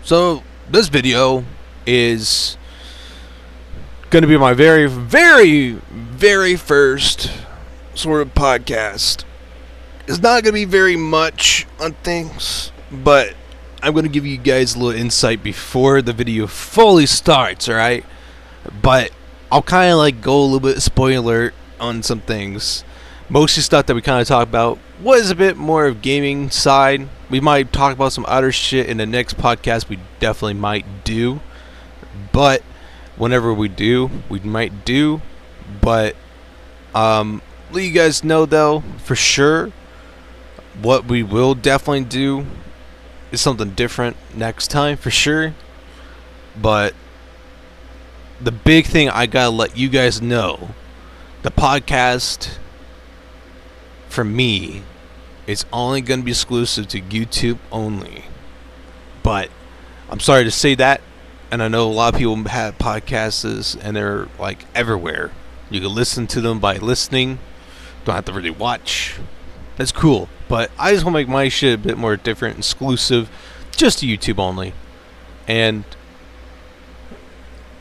So this video is going to be my very, very, very first sort of podcast. It's not going to be very much on things, but I'm going to give you guys a little insight before the video fully starts, alright? But I'll kind of like go a little bit spoiler on some things. Mostly stuff that we kind of talk about was a bit more of gaming side. We might talk about some other shit in the next podcast. We definitely might do. But whenever we do, we might do. But let you guys know though, for sure, what we will definitely do is something different next time, for sure. But the big thing I gotta let you guys know, the podcast for me is only going to be exclusive to YouTube only. But I'm sorry to say that, and I know a lot of people have podcasts and they're like everywhere. You can listen to them by listening, don't have to really watch. That's cool, but I just want to make my shit a bit more different, exclusive, just to YouTube only. And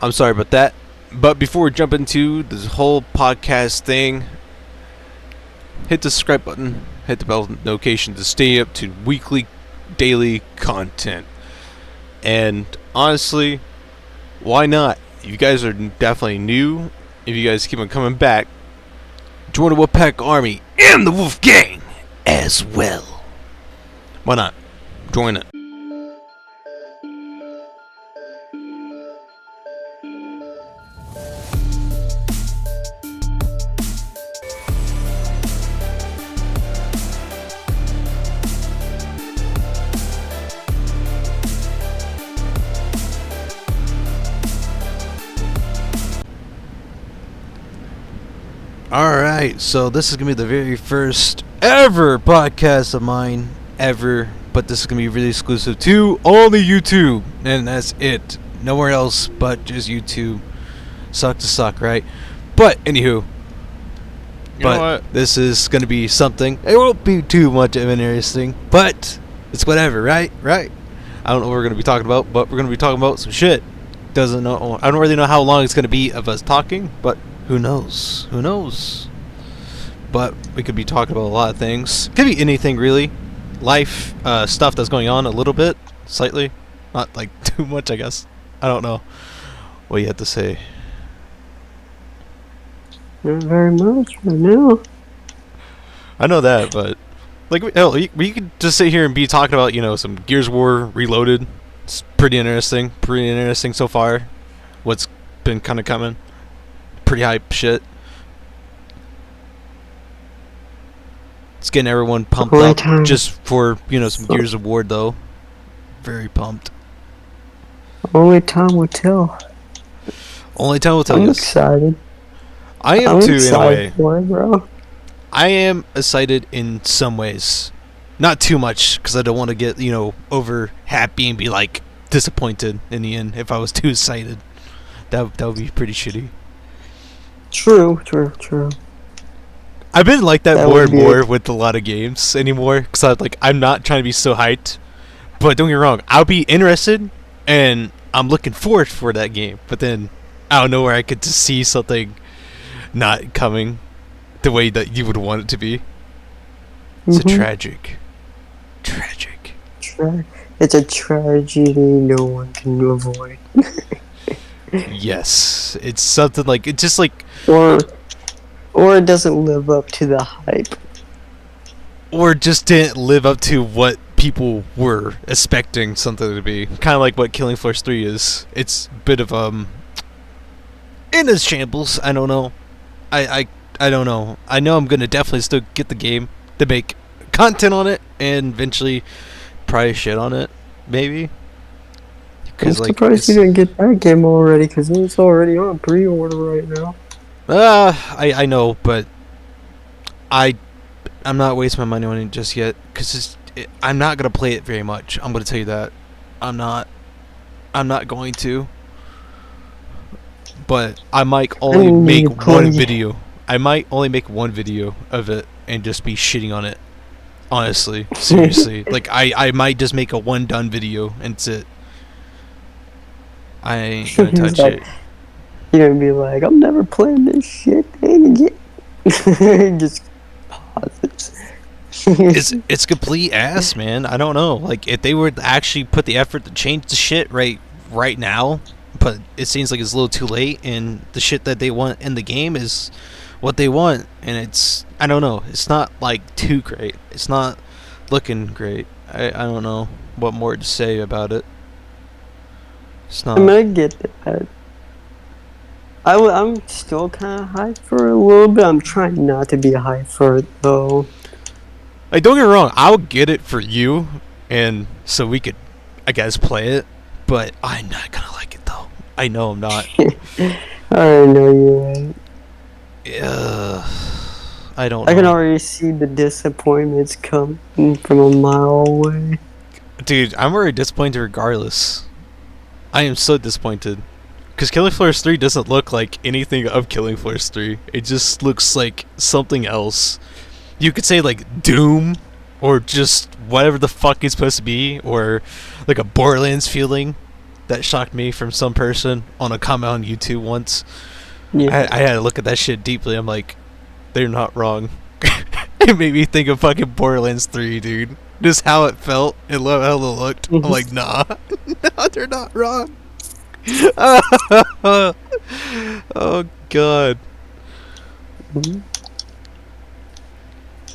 I'm sorry about that. But before we jump into this whole podcast thing, hit the subscribe button, hit the bell notification to stay up to weekly, daily content. And honestly, why not? If you guys are definitely new, if you guys keep on coming back, join the Wolfpack Army and the Wolf Gang as well. Why not? Join it. Alright, so this is going to be the very first ever podcast of mine, ever. But this is going to be really exclusive to only YouTube. And that's it. Nowhere else but just YouTube. Suck to suck, right? But, anywho. This is going to be something. It won't be too much of an interesting. But, it's whatever, right? Right? I don't know what we're going to be talking about, but we're going to be talking about some shit. I don't really know how long it's going to be of us talking, but who knows? Who knows? But we could be talking about a lot of things. Could be anything, really. Life, stuff that's going on a little bit, slightly. Not, like, too much, I guess. I don't know what you have to say. Not very much right now. I know that, but like, we could just sit here and be talking about, you know, some Gears of War Reloaded. It's pretty interesting. Pretty interesting so far. What's been kind of coming. Pretty hype shit. It's getting everyone pumped up just for, you know, some Gears of War though. Very pumped. Only time will tell. Only time will tell. I'm excited. I am too, in a way. For it, bro. I am excited in some ways. Not too much, because I don't want to get, you know, over happy and be like disappointed in the end if I was too excited. That would be pretty shitty. True. I've been like that more and more with a lot of games anymore, because I'm not trying to be so hyped. But don't get me wrong, I'll be interested, and I'm looking forward for that game. But then, out of nowhere, I get to see something not coming the way that you would want it to be. It's a tragic. It's a tragedy no one can avoid. Yes, it's something like, it's just like, or it doesn't live up to the hype, or just didn't live up to what people were expecting something to be. Kind of like what Killing Floor 3 is. It's a bit of in its shambles. I don't know. I don't know. I know I'm gonna definitely still get the game to make content on it and eventually probably shit on it, maybe. I'm surprised you didn't get that game already, because it's already on pre-order right now. I know, but I'm not wasting my money on it just yet, because I'm not gonna play it very much. I'm gonna tell you that. I'm not going to. But I might only make one video. I might only make one video of it and just be shitting on it. Honestly, seriously. Like, I might just make a one done video and that's it. I ain't gonna touch like, it. You're gonna be like, I'm never playing this shit. Just pause it. It's complete ass, man. I don't know. Like if they were to actually put the effort to change the shit right now, but it seems like it's a little too late, and the shit that they want in the game is what they want, and it's I don't know. It's not like too great. It's not looking great. I don't know what more to say about it. It's not. I mean, I get that. I'm still kind of hyped for it a little bit. I'm trying not to be hyped for it though. Like, don't get me wrong, I'll get it for you, and so we could, I guess, play it. But I'm not gonna like it though. I know I'm not. I know you ain't. I don't know. I can already see the disappointments coming from a mile away. Dude, I'm already disappointed regardless. I am so disappointed. Because Killing Floors 3 doesn't look like anything of Killing Floors 3. It just looks like something else. You could say like Doom, or just whatever the fuck it's supposed to be, or like a Borderlands feeling that shocked me from some person on a comment on YouTube once. Yeah. I had to look at that shit deeply. I'm like, they're not wrong. It made me think of fucking Borderlands 3, dude. Just how it felt and how it looked. I'm like, nah. No, they're not wrong. Oh, God. Mm-hmm.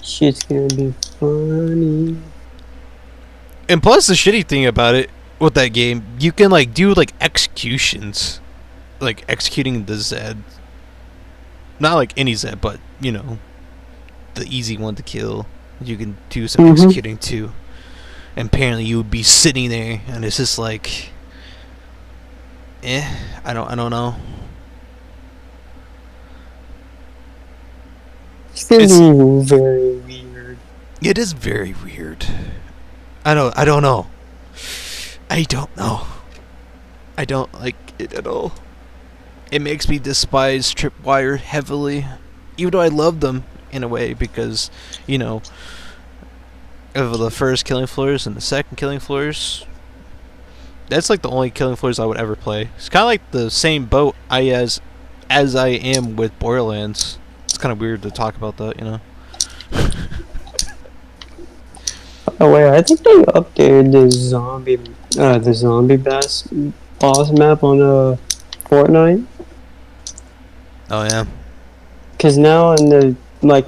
Shit's gonna be funny. And plus, the shitty thing about it, with that game, you can, like, do, like, executions. Like, executing the Zed. Not like any Zed, but, you know, the easy one to kill. You can do some executing, too. And apparently you would be sitting there, and it's just like... I don't know. It's gonna be very weird. It is very weird. I don't know. I don't know. I don't like it at all. It makes me despise Tripwire heavily, even though I love them in a way, because, you know, of the first Killing Floors and the second Killing Floors, that's like the only Killing Floors I would ever play. It's kind of like the same boat as I am with Borderlands. It's kind of weird to talk about that, you know. Oh wait, I think they updated the zombie boss map on Fortnite. Oh yeah. Cause now in the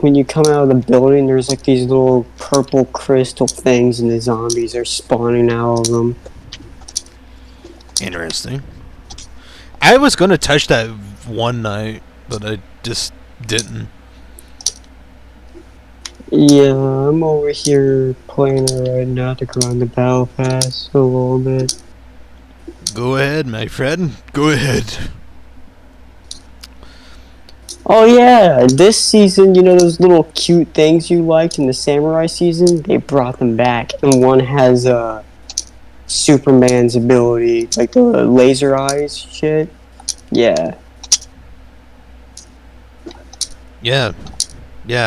when you come out of the building, there's like these little purple crystal things, and the zombies are spawning out of them. Interesting. I was gonna touch that one night, but I just didn't. Yeah, I'm over here playing it right now to grind the battle pass a little bit. Go ahead, my friend. Go ahead. Oh yeah, this season, you know those little cute things you liked in the Samurai season? They brought them back, and one has Superman's ability, like the laser eyes shit. Yeah. Yeah,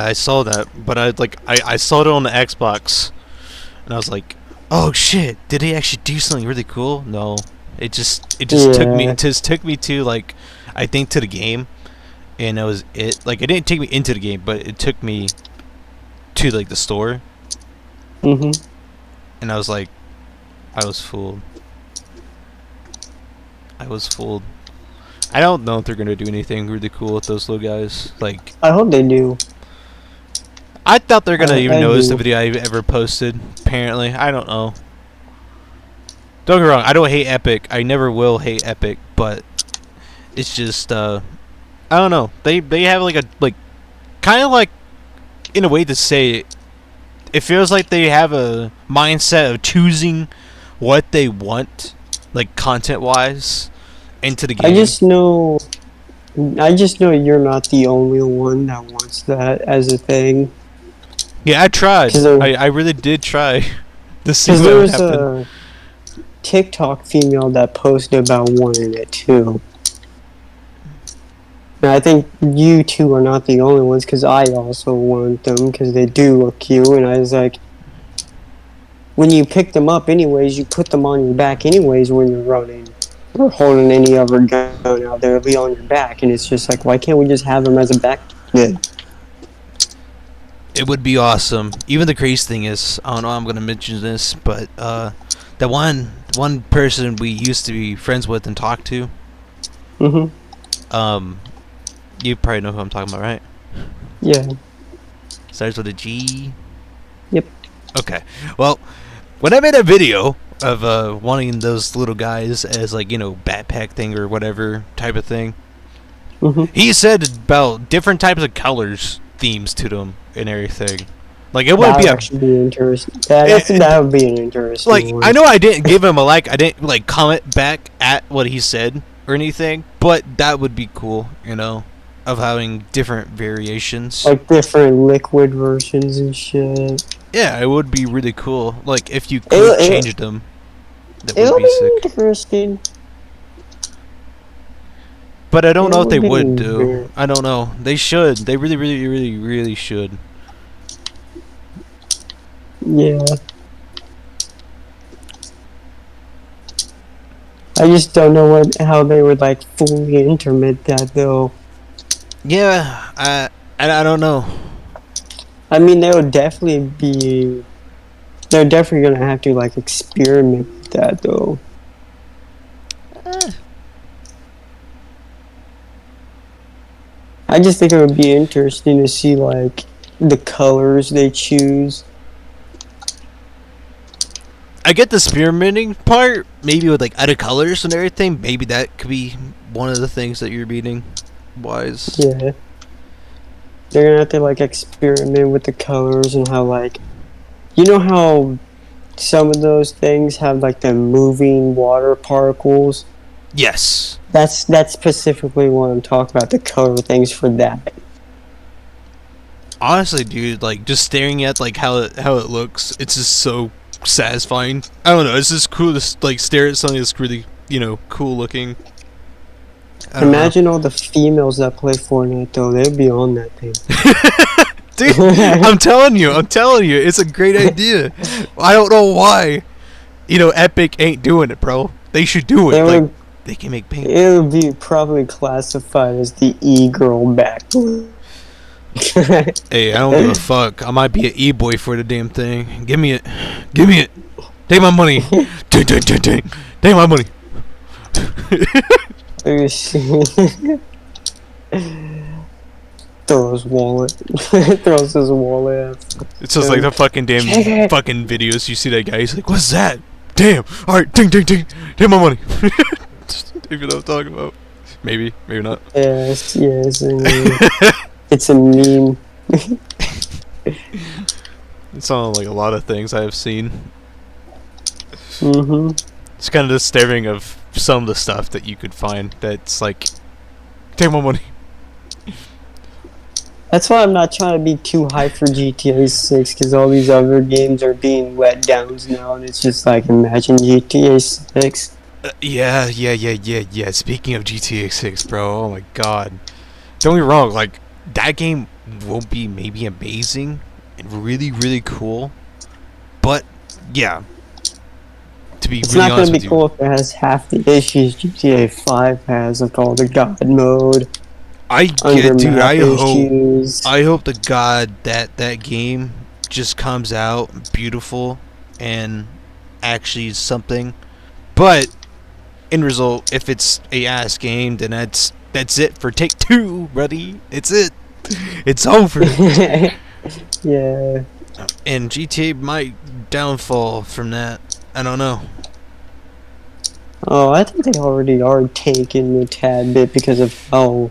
I saw that, but I saw it on the Xbox, and I was like, oh shit, did he actually do something really cool? No, it just took me to like, I think to the game, and that was it. Like, it didn't take me into the game, but it took me to like the store. Mhm. And I was like, I was fooled. I don't know if they're gonna do anything really cool with those little guys. Like, I hope they do. I thought they're gonna even notice do. the video I ever posted. Apparently, I don't know. Don't get me wrong, I don't hate Epic. I never will hate Epic, but it's just I don't know. They have like a kind of like, in a way to say it, it feels like they have a mindset of choosing what they want, like content wise, into the game. I just know you're not the only one that wants that as a thing. Yeah, I tried. I really did try to see what there would was happen. a TikTok female that posted about wanting it too. And I think you two are not the only ones, because I also want them because they do look cute. And I was like, when you pick them up anyways, you put them on your back anyways when you're running. or holding any other gun out there, it'll be on your back, and it's just like, why can't we just have them as a back? It would be awesome. Even the crazy thing is, I don't know, I'm gonna mention this, but that one person we used to be friends with and talk to. You probably know who I'm talking about, right? Yeah. Starts with a G. Yep. Okay. Well, when I made a video of wanting those little guys as like, you know, backpack thing or whatever type of thing, he said about different types of colors, themes to them and everything. Like it would be interesting. That would be an interesting. Like one. I know I didn't give him a like. I didn't like comment back at what he said or anything, but that would be cool, you know, of having different variations, like different liquid versions and shit. Yeah, it would be really cool. Like if you could change them, that would be sick. Interesting. But I don't know if they would do. I don't know. They should. They really, really, really, really should. Yeah. I just don't know how they would like fully intermit that though. Yeah, I don't know. I mean, they're definitely gonna have to like experiment with that though. I just think it would be interesting to see like the colors they choose. I get the experimenting part, maybe with like other colors and everything. Maybe that could be one of the things that you're beating wise. Yeah. They're gonna have to like experiment with the colors and how like, you know how some of those things have like the moving water particles? Yes. That's specifically what I'm talking about, the color things for that. Honestly, dude, like just staring at like how it looks, it's just so satisfying. I don't know, it's just cool to like stare at something that's really, you know, cool looking. Imagine all the females that play Fortnite though, they'd be on that thing. Dude, I'm telling you, it's a great idea. I don't know why, you know, Epic ain't doing it, bro. They should do it. They can make paint. It would be probably classified as the e-girl back. Hey, I don't give a fuck. I might be an e-boy for the damn thing. Give me it. Take my money. Take my money. Throws his wallet at. It's just like the fucking damn fucking videos. You see that guy, he's like, what's that? Damn. Alright, ding. Take my money. If you know what I'm talking about. Maybe not. Yes, it's a meme. It's on like a lot of things I have seen. It's kind of the staring of some of the stuff that you could find that's like, take my money. That's why I'm not trying to be too hyped for GTA 6, because all these other games are being let down now, and it's just like, imagine GTA 6. Yeah. Speaking of GTA 6, bro, oh my god. Don't get me wrong, like, that game will be maybe amazing and really, really cool. But, yeah. To be it's really not honest going to be cool if it has half the issues GTA 5 has, like all the God mode. I hope to God that game just comes out beautiful and actually something. But in result, if it's a ass game, then that's it for Take Two, buddy. It's it. It's over. Yeah. And GTA might downfall from that. I don't know. Oh, I think they already are tanking a tad bit because of how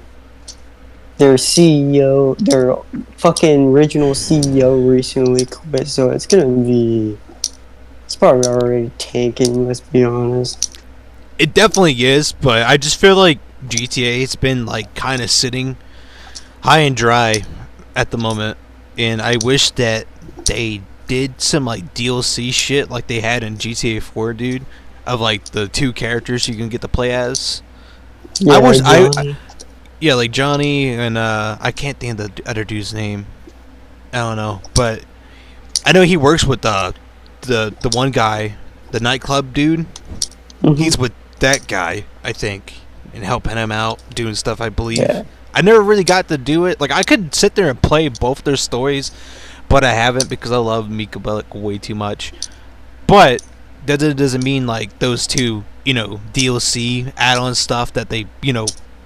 their CEO, their fucking original CEO recently quit, so it's probably already tanking, let's be honest. It definitely is, but I just feel like GTA's been like kind of sitting high and dry at the moment, and I wish that they did some like DLC shit like they had in GTA 4, dude, of like the two characters you can get to play as. Yeah, like Johnny and I can't think of the other dude's name. I don't know, but I know he works with the one guy, the nightclub dude. He's with that guy, I think, and helping him out, doing stuff, I believe. Yeah. I never really got to do it. Like, I could sit there and play both their stories, but I haven't because I love Mika Bellic way too much. But that doesn't mean, like, those two, DLC add-on stuff that they,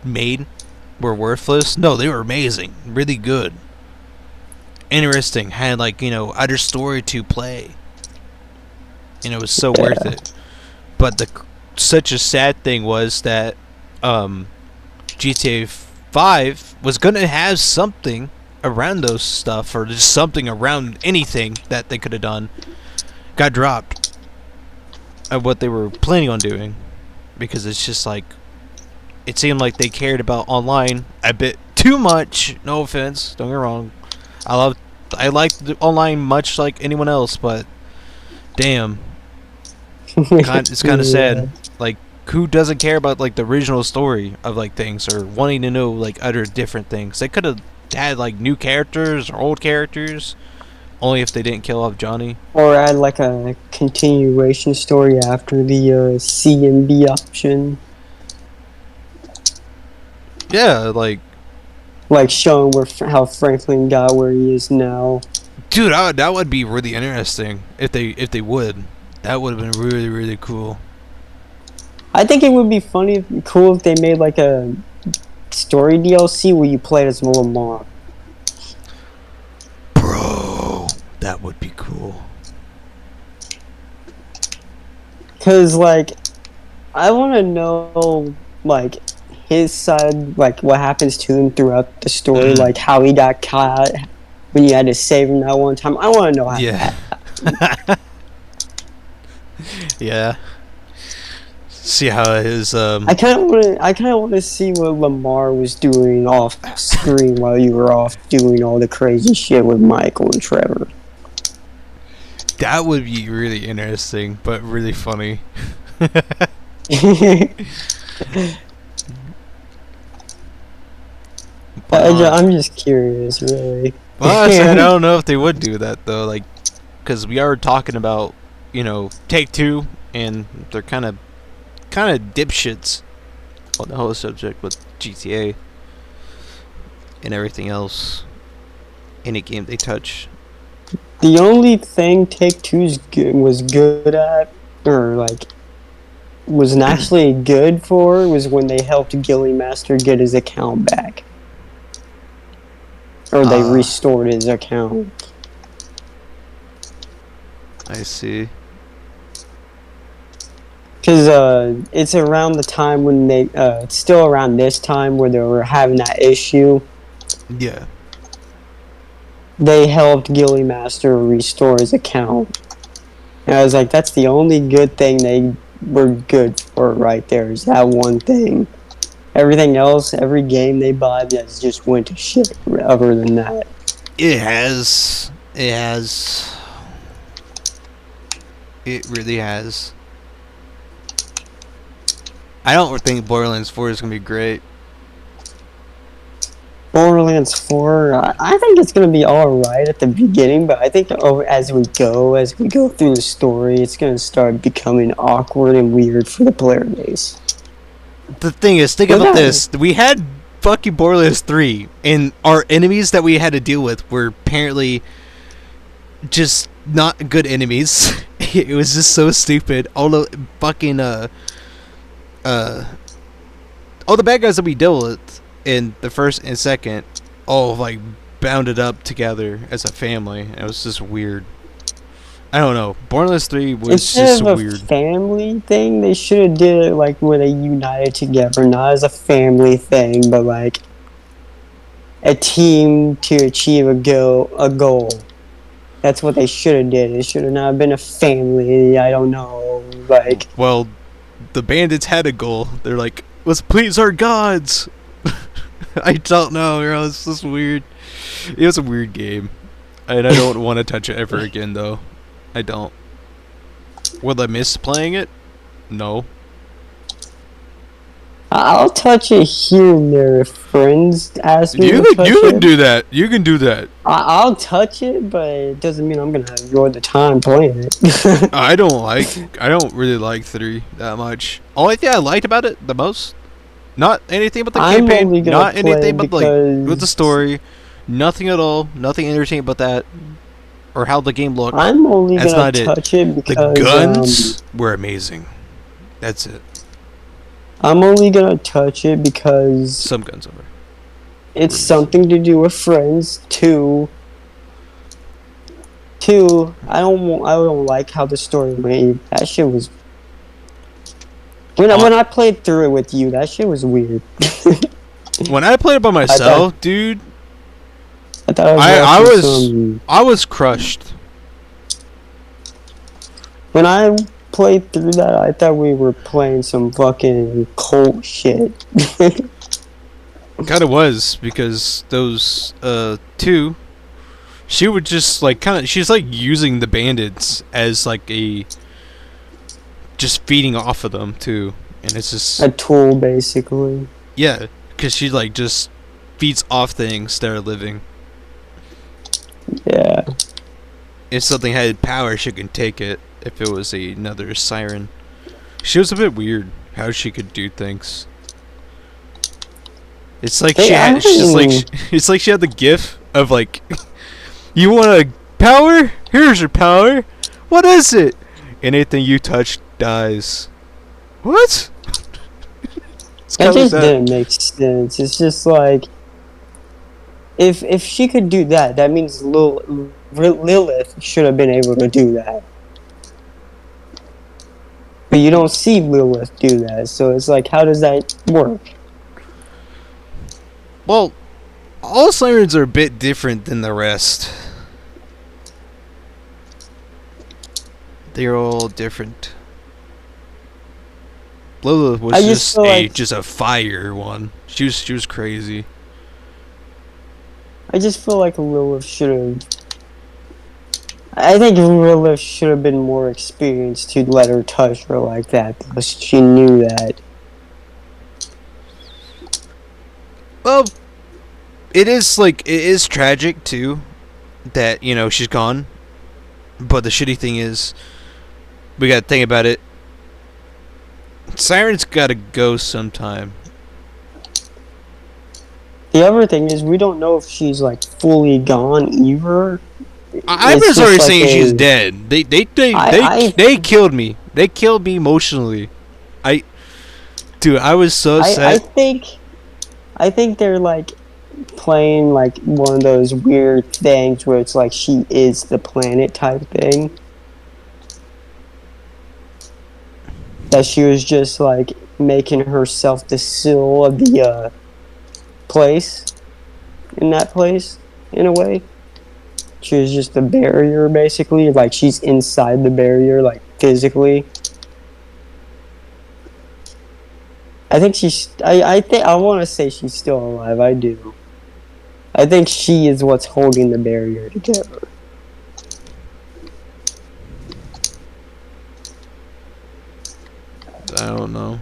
made were worthless. No, they were amazing. Really good. Interesting. Had, like, other story to play. And it was so worth it. But such a sad thing was that GTA 5 was going to have something around those stuff, or just something around anything that they could have done, got dropped of what they were planning on doing, because it's just like, it seemed like they cared about online a bit too much. No offense, don't get me wrong. I like the online much like anyone else, but damn, it's kind of sad. Like, who doesn't care about, like, the original story of, like, things, or wanting to know, like, other different things? They could have had, like, new characters or old characters, only if they didn't kill off Johnny. Or add like a continuation story after the C and B option. Yeah, like showing how Franklin got where he is now. Dude, that would be really interesting if they would. That would have been really, really cool. I think it would be cool if they made like a story DLC where you played as Lamar. Bro, that would be cool. Cause like, I want to know like his side, like what happens to him throughout the story, like how he got caught when you had to save him that one time. I want to know how. Yeah. Yeah. See how his I kind of want to see what Lamar was doing off screen while you were off doing all the crazy shit with Michael and Trevor. That would be really interesting, but really funny. I'm just curious, really. Well, honestly, I don't know if they would do that though, like, because we are talking about, Take-Two, and they're kind of dipshits on the whole subject with GTA and everything else. Any game they touch. The only thing Take-Two was good at, or like was actually good for, was when they helped Gilly Master get his account back, or they restored his account. I see. Because it's around the time when it's still around this time where they were having that issue. Yeah. They helped Gilly Master restore his account. And I was like, that's the only good thing they were good for right there, is that one thing. Everything else, every game they buy, just went to shit other than that. It has. It really has. I don't think Borderlands 4 is going to be great. Borderlands 4, I think it's going to be alright at the beginning, but I think as we go through the story, it's going to start becoming awkward and weird for the player base. The thing is, think about this. We had fucking Borderlands 3, and our enemies that we had to deal with were apparently just not good enemies. It was just so stupid. All the fucking, all the bad guys that we dealt with in the first and second, all like bounded up together as a family. It was just weird. I don't know. Borderlands 3 was just weird. Instead of a family thing, they should have did it like where they united together, not as a family thing, but like a team to achieve a goal. That's what they should have did. It should have not been a family. I don't know. Like, well, the bandits had a goal. They're like, let's please our gods. I don't know, bro. It's just weird. It was a weird game, and I don't want to touch it ever again, though. I don't. Will I miss playing it? No. I'll touch it here and there if friends ask me to touch You can it. do that. You can do that. I'll touch it, but it doesn't mean I'm gonna enjoy the time playing it. I don't really like 3 that much. Only thing I liked about it the most, not anything but the I'm campaign, only gonna not play anything but like with the because story, nothing at all, nothing entertaining about that, or how the game looked. I'm only That's gonna not it. touch it The because guns were amazing. That's it. I'm only gonna touch it because Some guns over. it's something to do with friends. Two, I don't like how the story went. That shit was when I played through it with you. That shit was weird. When I played it by myself, dude, I thought I was I was crushed. When I played through that, I thought we were playing some fucking cult shit. Kind of was, because those 2, she would just like she's like using the bandits as like just feeding off of them too, and it's just a tool basically. Yeah, because she like just feeds off things that are living. Yeah. If something had power, she can take it. If it was another siren, she was a bit weird how she could do things. It's like it's like she had the gif of like, you want a power? Here's your power. What is it? Anything you touch dies. What? That just didn't make sense. It's just like, if she could do that, that means Lilith should have been able to do that. But you don't see Lilith do that, so it's like, how does that work? Well, all sirens are a bit different than the rest. They're all different. Lilith was just a fire one. She was crazy. I just feel like Lilith should have. I think Lilith should have been more experienced to let her touch her like that, because she knew that. Well, it is tragic too that, you know, she's gone. But the shitty thing is, we gotta think about it. Siren's gotta go sometime. The other thing is, we don't know if she's like fully gone either. I was already saying she's dead. They killed me. They killed me emotionally. I was so sad. I think they're like playing like one of those weird things where it's like she is the planet type thing. That she was just like making herself the seal of the place, in that place, in a way. She was just the barrier, basically. Like, she's inside the barrier, like, physically. I think she's... I want to say she's still alive. I do. I think she is what's holding the barrier together. I don't know.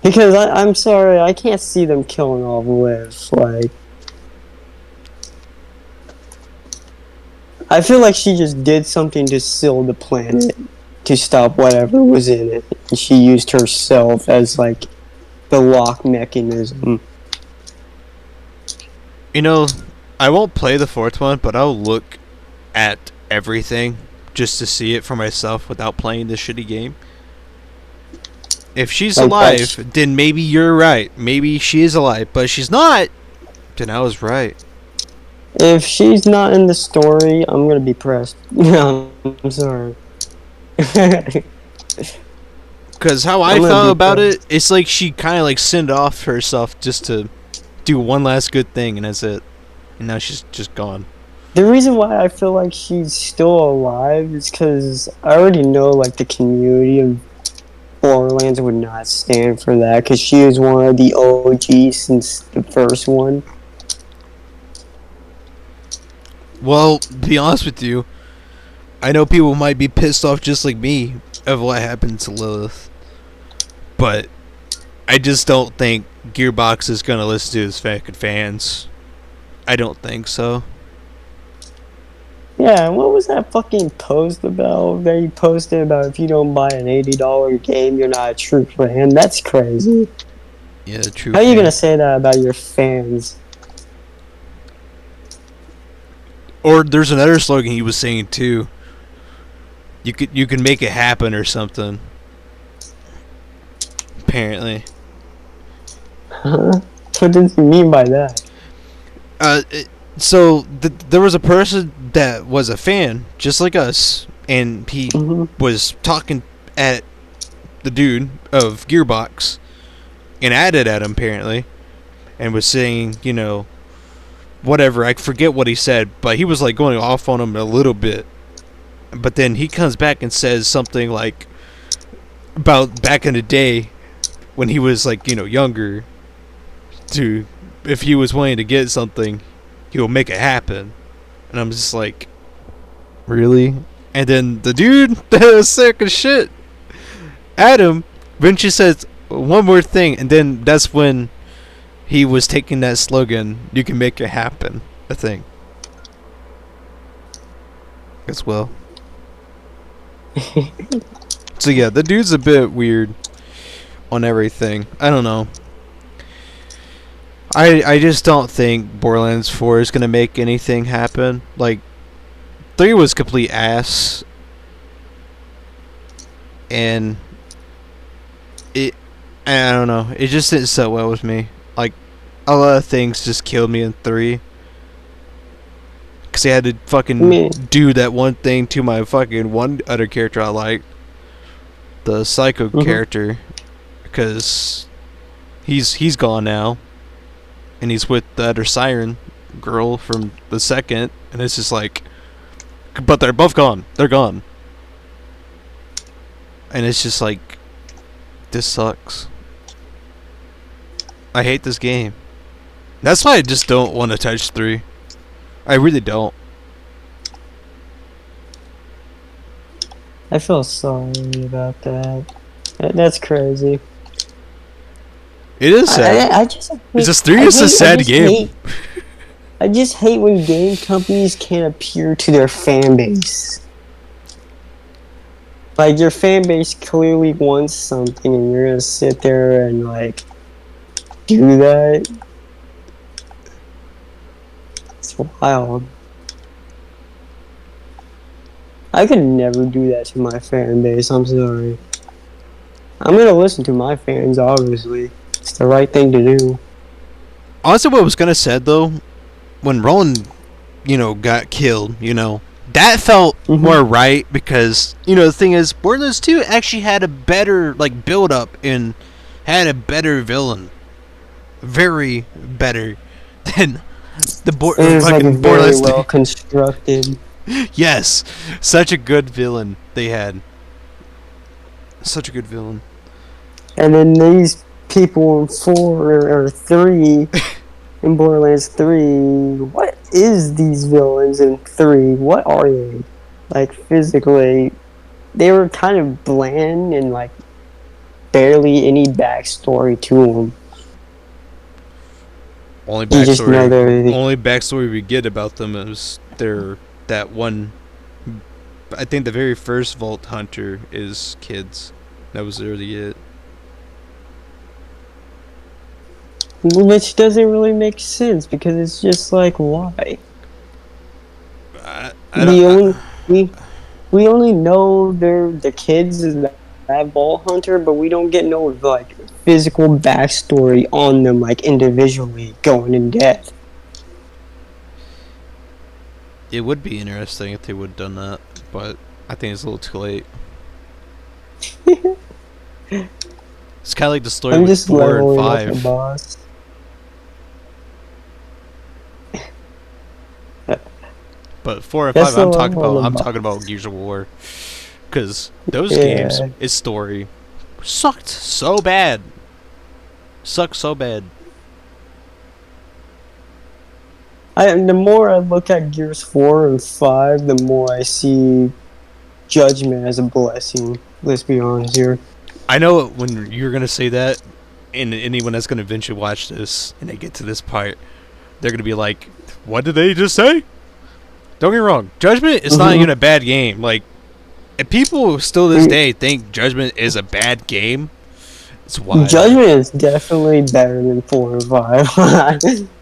Because I'm sorry, I can't see them killing off Liv. Like... I feel like she just did something to seal the planet, to stop whatever was in it. And she used herself as, like, the lock mechanism. You know, I won't play the 4th one, but I'll look at everything just to see it for myself without playing this shitty game. If she's alive, then maybe you're right. Maybe she is alive, but if she's not, then I was right. If she's not in the story, I'm gonna be pressed. No, I'm sorry. Because how I felt about it, it's like she kind of like sent off herself just to do one last good thing, and that's it. And now she's just gone. The reason why I feel like she's still alive is because I already know, like, the community of Borderlands would not stand for that, because she is one of the OGs since the first one. Well, to be honest with you, I know people might be pissed off just like me of what happened to Lilith. But I just don't think Gearbox is gonna listen to his fucking fans. I don't think so. Yeah, what was that fucking post about? That he posted about if you don't buy an $80 game, you're not a true fan. That's crazy. Yeah, true. How are you gonna say that about your fans? Or there's another slogan he was saying too. You can make it happen or something. Apparently. Huh? What does he mean by that? So there was a person that was a fan, just like us, and he was talking at the dude of Gearbox, and added at him apparently, and was saying, you know, whatever. I forget what he said, but he was like going off on him a little bit. But then he comes back and says something like about back in the day when he was like, you know, younger, to if he was wanting to get something, he will make it happen. And I'm just like, really? And then the dude that was sick as shit, Adam, eventually says one more thing, and then that's when he was taking that slogan, you can make it happen, I think. As well. So yeah, the dude's a bit weird on everything. I don't know. I just don't think Borderlands 4 is gonna make anything happen. Like, 3 was complete ass, and I don't know. It just didn't sit well with me. Like, a lot of things just killed me in 3. Because they had to fucking do that one thing to my fucking one other character I liked. The psycho character. Because he's gone now. And he's with the other siren girl from the second. And it's just like, but they're both gone. They're gone. And it's just like, this sucks. I hate this game. That's why I just don't want to touch 3. I really don't. I feel sorry about that. That's crazy. It is sad. I just hate, it's just 3 is a sad game. I just hate when game companies can't appeal to their fan base. Like, your fan base clearly wants something, and you're gonna sit there and, like, do that? It's wild. I could never do that to my fan base, I'm sorry. I'm gonna listen to my fans, obviously. It's the right thing to do. Honestly, what I was gonna say, though, when Roland, you know, got killed, you know, that felt more right because, you know, the thing is, Borderlands 2 actually had a better, like, build-up and had a better villain. Very better than the fucking Borderlands 2. Very well constructed. Yes, such a good villain they had. Such a good villain. And then these people in 4 or 3 in Borderlands 3, what is these villains in 3? What are they? Like, physically, they were kind of bland and, like, barely any backstory to them. Only backstory we get about them is they're that one. I think the very first Vault Hunter is kids. That was really it. Which doesn't really make sense because it's just like, why? We only know they're the kids in that Vault Hunter, but we don't get no like physical backstory on them, like individually going in depth. It would be interesting if they would have done that, but I think it's a little too late. It's kind of like the story with 4 and 5. Boss. But 4 and 5, I'm talking about Gears of War, because those games, its story sucked so bad. The more I look at Gears 4 and 5, the more I see Judgment as a blessing. Let's be honest here. I know when you're gonna say that, and anyone that's going to eventually watch this and they get to this part, they're going to be like, what did they just say? Don't get me wrong. Judgment is not even a bad game. Like, if people still this day think Judgment is a bad game, it's wild. Judgment is definitely better than 4 and 5.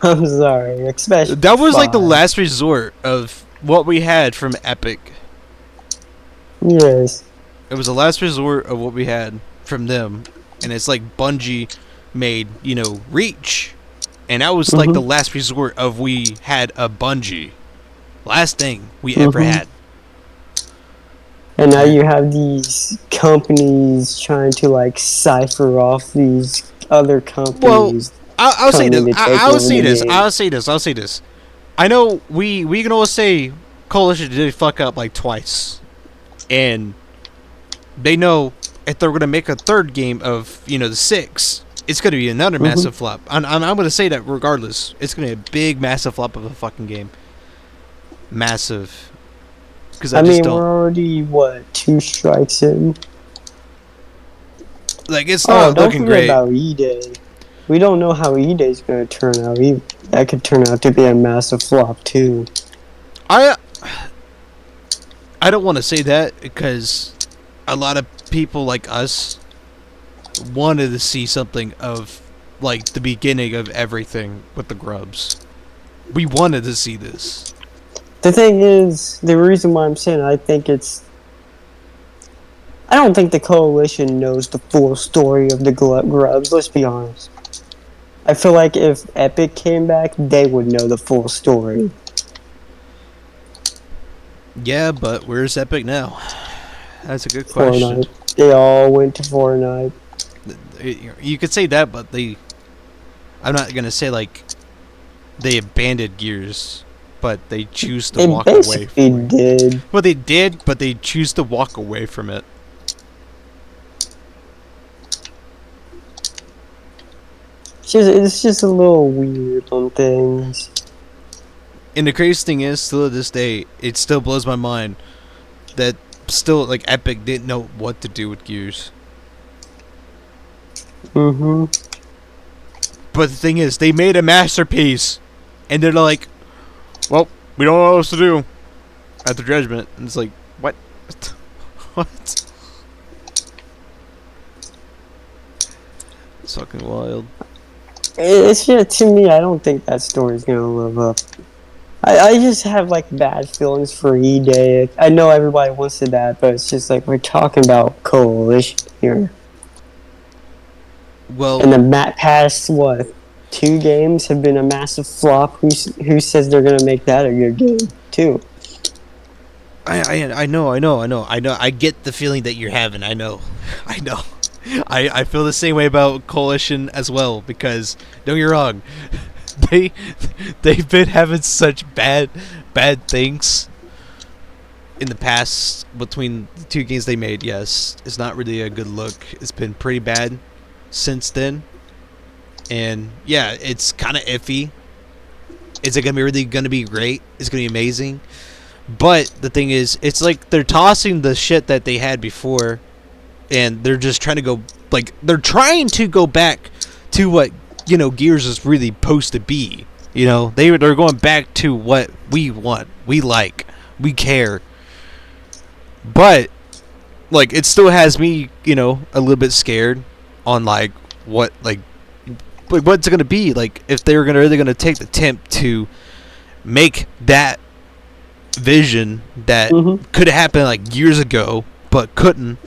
I'm sorry. Especially that was 5. like the last resort of what we had from Epic. Yes. It was the last resort of what we had from them. And it's like Bungie made, Reach. And that was like the last resort of we had a Bungie. Last thing we ever had. And now you have these companies trying to like cipher off these other companies. Well, I'll say this. I'll say this. I know we can always say Coalition did fuck up like twice. And they know if they're going to make a third game of, the 6, it's going to be another massive flop. I'm going to say that regardless. It's going to be a big, massive flop of a fucking game. Massive. Because I mean, we're already, 2 strikes in? Like, it's not looking great. Don't forget about E-Day. We don't know how E-Day's going to turn out. That could turn out to be a massive flop, too. I don't want to say that because a lot of people like us wanted to see something of, like, the beginning of everything with the Grubs. We wanted to see this. The thing is, the reason why I'm saying I don't think the Coalition knows the full story of the Grubs, let's be honest. I feel like if Epic came back, they would know the full story. Yeah, but where's Epic now? That's a good question. Fortnite. They all went to Fortnite. You could say that, but I'm not going to say, like, they abandoned Gears. But they choose to walk away from it. They did. Well, they did, but they choose to walk away from it. It's just a little weird on things. And the craziest thing is, still to this day, it still blows my mind that still, like, Epic didn't know what to do with Gears. But the thing is, they made a masterpiece, and they're like, well, we don't know what else to do after Judgment. And it's like, what? What? It's fucking wild. It's just, to me, I don't think that story's gonna live up. I just have, like, bad feelings for E-Day. I know everybody wants to that, but it's just like, we're talking about Coalition here. Well, and the past, 2 games have been a massive flop. Who says they're gonna make that a good game too? I know. I get the feeling that you're having. I know. I feel the same way about Coalition as well, because don't get me wrong, they've been having such bad things in the past between the 2 games they made. Yes, it's not really a good look. It's been pretty bad since then. And yeah, it's kind of iffy. Is it really gonna be great? It's gonna be amazing. But the thing is, it's like they're tossing the shit that they had before, and they're just trying to go back to what Gears is really supposed to be. They're going back to what we want, we like, we care. But like, it still has me, a little bit scared on like what what's it gonna be like if they're really gonna take the attempt to make that vision that could have happened like years ago but couldn't,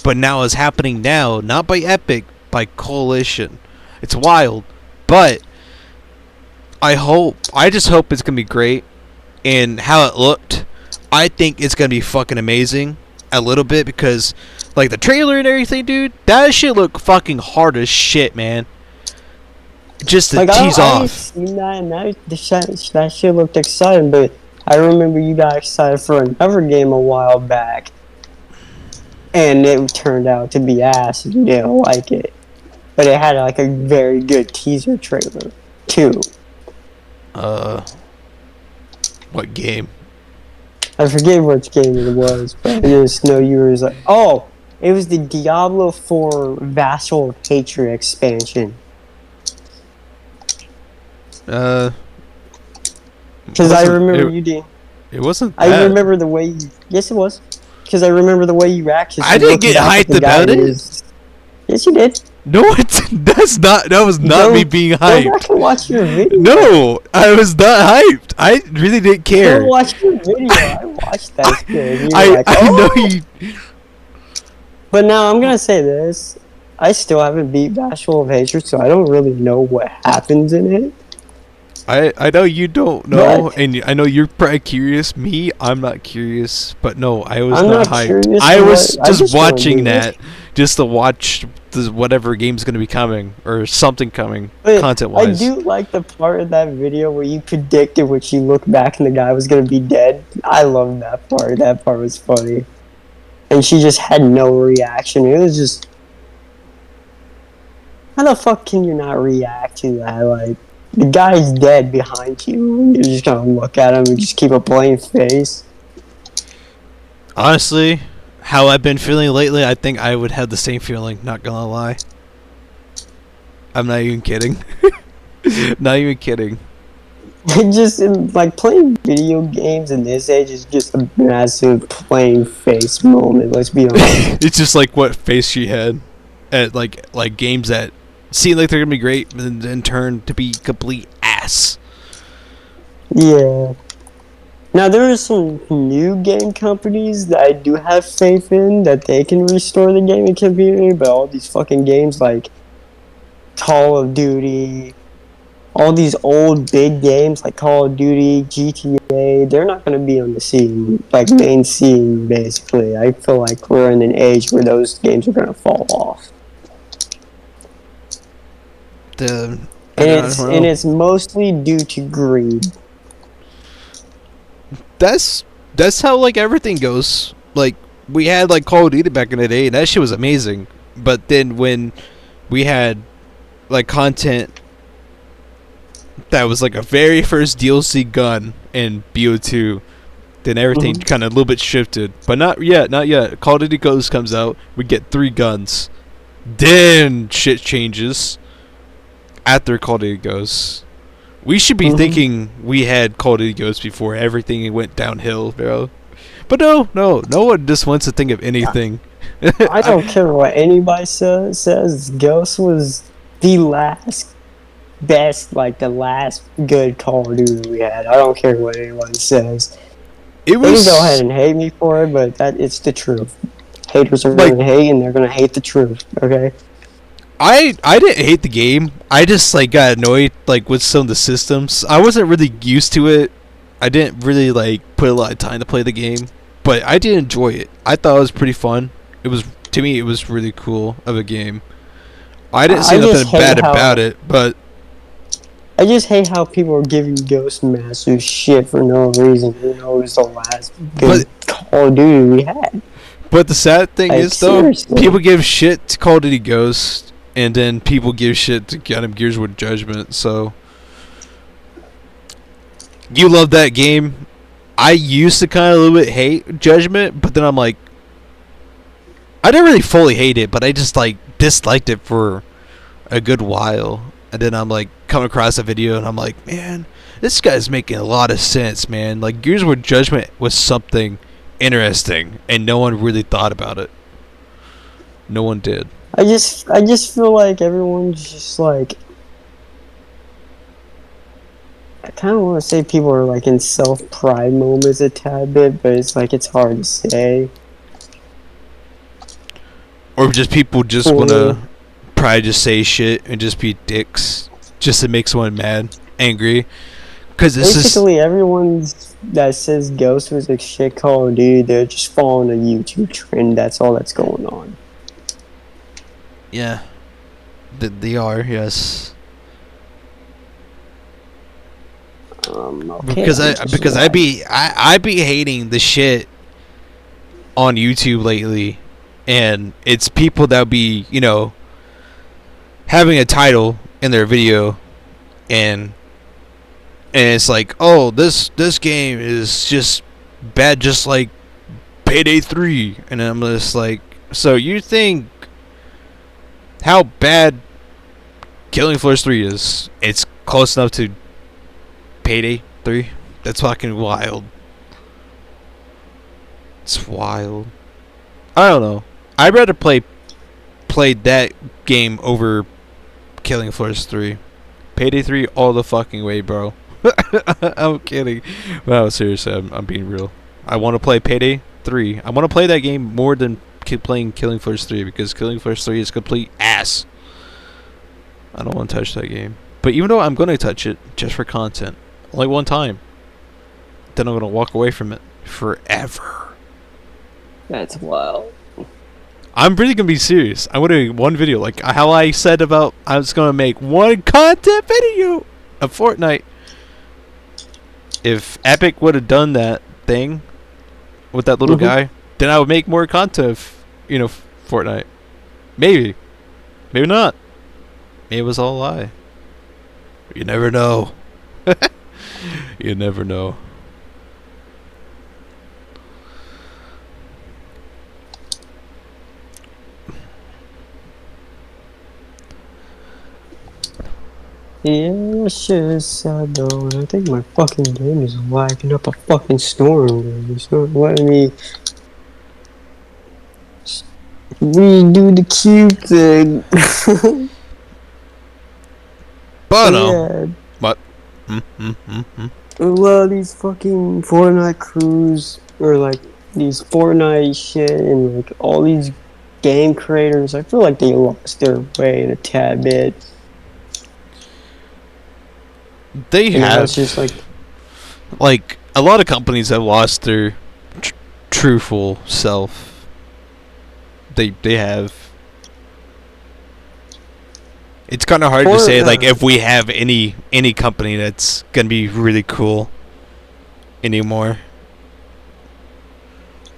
but now is happening now, not by Epic, by Coalition. It's wild, but I just hope it's gonna be great. And how it looked, I think it's gonna be fucking amazing a little bit, because like the trailer and everything, dude, that shit look fucking hard as shit, man. Just to tease off. Seen that, and that shit looked exciting, but I remember you got excited for another game a while back, and it turned out to be ass, and you didn't like it. But it had like a very good teaser trailer, too. What game? I forget which game it was, but I just know you were like, oh, It was the Diablo 4 Vassal of Hatred expansion. Uh, Because I remember you did. It wasn't I that. remember the way you... Yes, it was. Because I remember the way you reacted. I didn't get hyped about it. Yes, you did. No, that was not me being hyped. Go back and watch your video. No, I was not hyped. I really didn't care. Go watch your video. I watched that shit. I know you. But now I'm gonna say this. I still haven't beat Vassal of Hatred, so I don't really know what happens in it. I know you don't know, and I know you're probably curious. Me, I'm not curious, but no, I was not hyped. I was just watching that, just to watch whatever game's gonna be coming or something coming, content-wise. I do like the part of that video where you predicted when you looked back and the guy was gonna be dead. I love that part. That part was funny, and she just had no reaction. It was just, how the fuck can you not react to that? Like, the guy's dead behind you. You're just gonna look at him and just keep a blank face. Honestly, how I've been feeling lately, I think I would have the same feeling. Not gonna lie. I'm not even kidding. Not even kidding. Just like playing video games in this age is just a massive plain face moment. Let's be honest. It's just like what face she had at like games that seem like they're gonna be great, and then turn to be complete ass. Yeah. Now there are some new game companies that I do have faith in that they can restore the gaming community, but all these fucking games like Call of Duty, all these old big games like Call of Duty, GTA, they're not going to be on the scene, like main scene basically. I feel like we're in an age where those games are going to fall off. And it's mostly due to greed. That's how like everything goes. Like we had like Call of Duty back in the day, and that shit was amazing. But then when we had like content that was like a very first DLC gun in BO2, then everything kind of a little bit shifted. But not yet. Call of Duty Ghosts comes out, we get 3 guns. Then shit changes after Call of Duty Ghosts. We should be thinking we had Call of Duty Ghosts before everything went downhill, bro. But no one just wants to think of anything. I don't care what anybody says. Ghost was the last best, like the last good Call of Duty we had. I don't care what anyone says. They can go ahead and hate me for it, but it's the truth. Haters are going to hate, and they're going to hate the truth, okay? I didn't hate the game. I just like got annoyed like with some of the systems. I wasn't really used to it. I didn't really like put a lot of time to play the game, but I did enjoy it. I thought it was pretty fun. It was, to me, it was really cool of a game. I didn't see nothing bad about it, but I just hate how people are giving Ghost Master shit for no reason. You know, it was the last good Call of Duty we had. But the sad thing is, though, seriously. People give shit to Call of Duty Ghosts, and then people give shit to Gears with Judgment, so you love that game. I used to kind of a little bit hate Judgment, but then I'm like, I didn't really fully hate it, but I just like disliked it for a good while. And then I'm like, come across a video, and I'm like, man, this guy's making a lot of sense, man. Like, Gears with Judgment was something interesting, and no one really thought about it. No one did. I just feel like everyone's just like, I kind of want to say people are like in self-pride moments a tad bit, but it's like it's hard to say. Or just people just want to probably just say shit and just be dicks just to make someone mad, angry. Because basically everyone that says Ghost was a shit Call of Duty, they're just following a YouTube trend. That's all that's going on. Yeah, they are. Yes. Okay, because I be hating the shit on YouTube lately, and it's people that be, you know, having a title in their video, and it's like, oh, this game is just bad, just like Payday 3, and I'm just like, So you think how bad Killing Floors 3 is? It's close enough to Payday 3? That's fucking wild. It's wild. I don't know. I'd rather play that game over Killing Floors 3. Payday 3 all the fucking way, bro. I'm kidding. No, seriously, I'm being real. I want to play Payday 3. I want to play that game more than playing Killing Floors 3 because Killing Floors 3 is complete ass. I don't want to touch that game. But even though I'm going to touch it just for content, only one time, then I'm going to walk away from it forever. That's wild. I'm really going to be serious. I'm going to make one video, like how I said about I was going to make one content video of Fortnite. If Epic would have done that thing with that little guy, then I would make more content of, Fortnite. Maybe. Maybe not. Maybe it was all a lie. You never know. You never know. Yeah, shit is sad though. I think my fucking game is lagging up a fucking storm. It's not letting me redo the cube thing. But no. Yeah. What? A lot of these fucking Fortnite crews, or like these Fortnite shit, and like all these game creators, I feel like they lost their way in a tad bit. They have. It's just like a lot of companies have lost their truthful self. They have. It's kind of hard to say, like, if we have any company that's gonna be really cool anymore.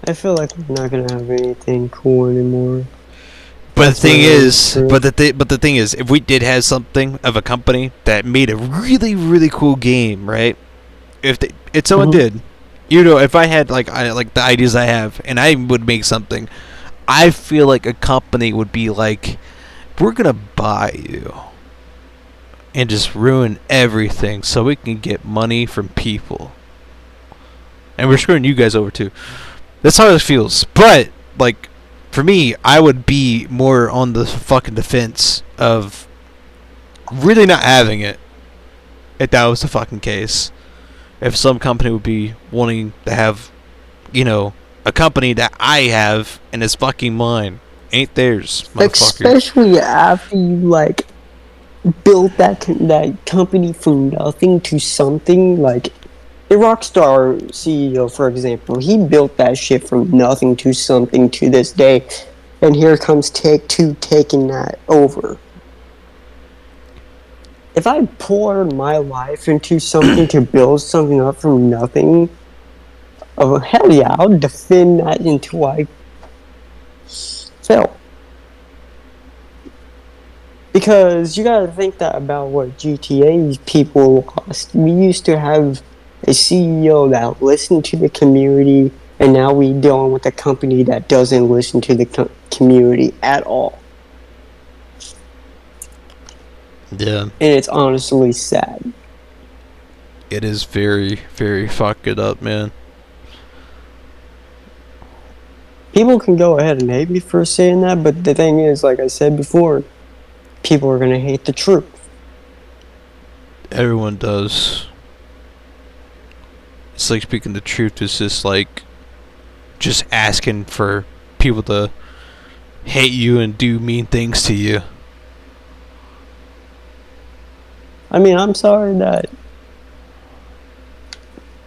I feel like we're not gonna have anything cool anymore. But the thing is, if we did have something of a company that made a really, really cool game, right? If someone did, if I had like the ideas I have, and I would make something, I feel like a company would be like, we're gonna buy you and just ruin everything so we can get money from people, and we're screwing you guys over too. That's how it feels. But like, for me, I would be more on the fucking defense of really not having it if that was the fucking case. If some company would be wanting to have, a company that I have and is fucking mine, ain't theirs, motherfucker. Especially after you built that company from nothing to something. Like the Rockstar CEO, for example, he built that shit from nothing to something to this day, and here comes Take-Two taking that over. If I poured my life into something to build something up from nothing, oh hell yeah, I'll defend that until I fail. Because you gotta think that about what GTA people lost. We used to have a CEO that listened to the community, and now we dealing with a company that doesn't listen to the community at all. Yeah. And it's honestly sad. It is very, very fucked up, man. People can go ahead and hate me for saying that, but the thing is, like I said before, people are gonna hate the truth. Everyone does. It's like speaking the truth is just asking for people to hate you and do mean things to you. I mean, I'm sorry that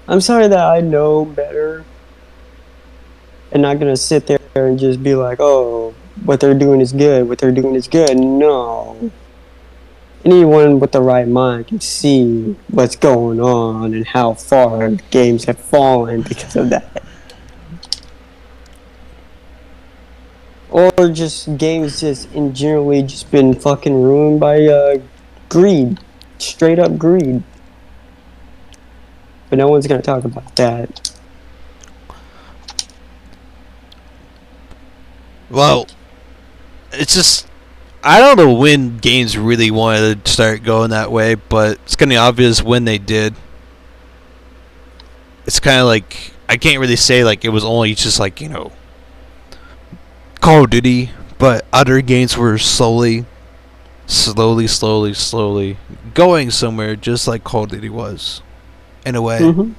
I know better, and not gonna sit there and just be like, oh, what they're doing is good, No. Anyone with the right mind can see what's going on and how far games have fallen because of that. Or just games just in generally just been fucking ruined by greed. Straight up greed. But no one's gonna talk about that. Well, it's just I don't know when games really wanted to start going that way, but it's kind of obvious when they did. It's kind of like I can't really say like it was only just like Call of Duty, but other games were slowly going somewhere, just like Call of Duty was, in a way. Mm-hmm.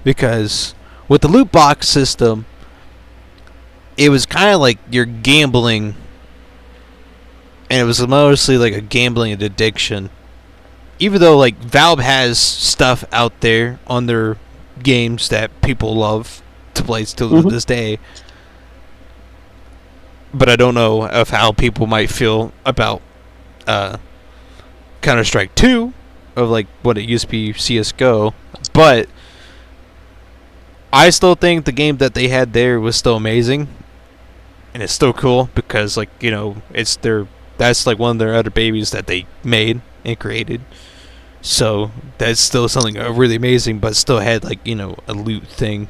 Because with the loot box system, it was kind of like you're gambling, and it was mostly like a gambling addiction. Even though like Valve has stuff out there on their games that people love to play still to this day, but I don't know of how people might feel about Counter-Strike 2, of like what it used to be CS:GO, but I still think the game that they had there was still amazing, and it's still cool because like it's that's like one of their other babies that they made and created. So that's still something really amazing, but still had like a loot thing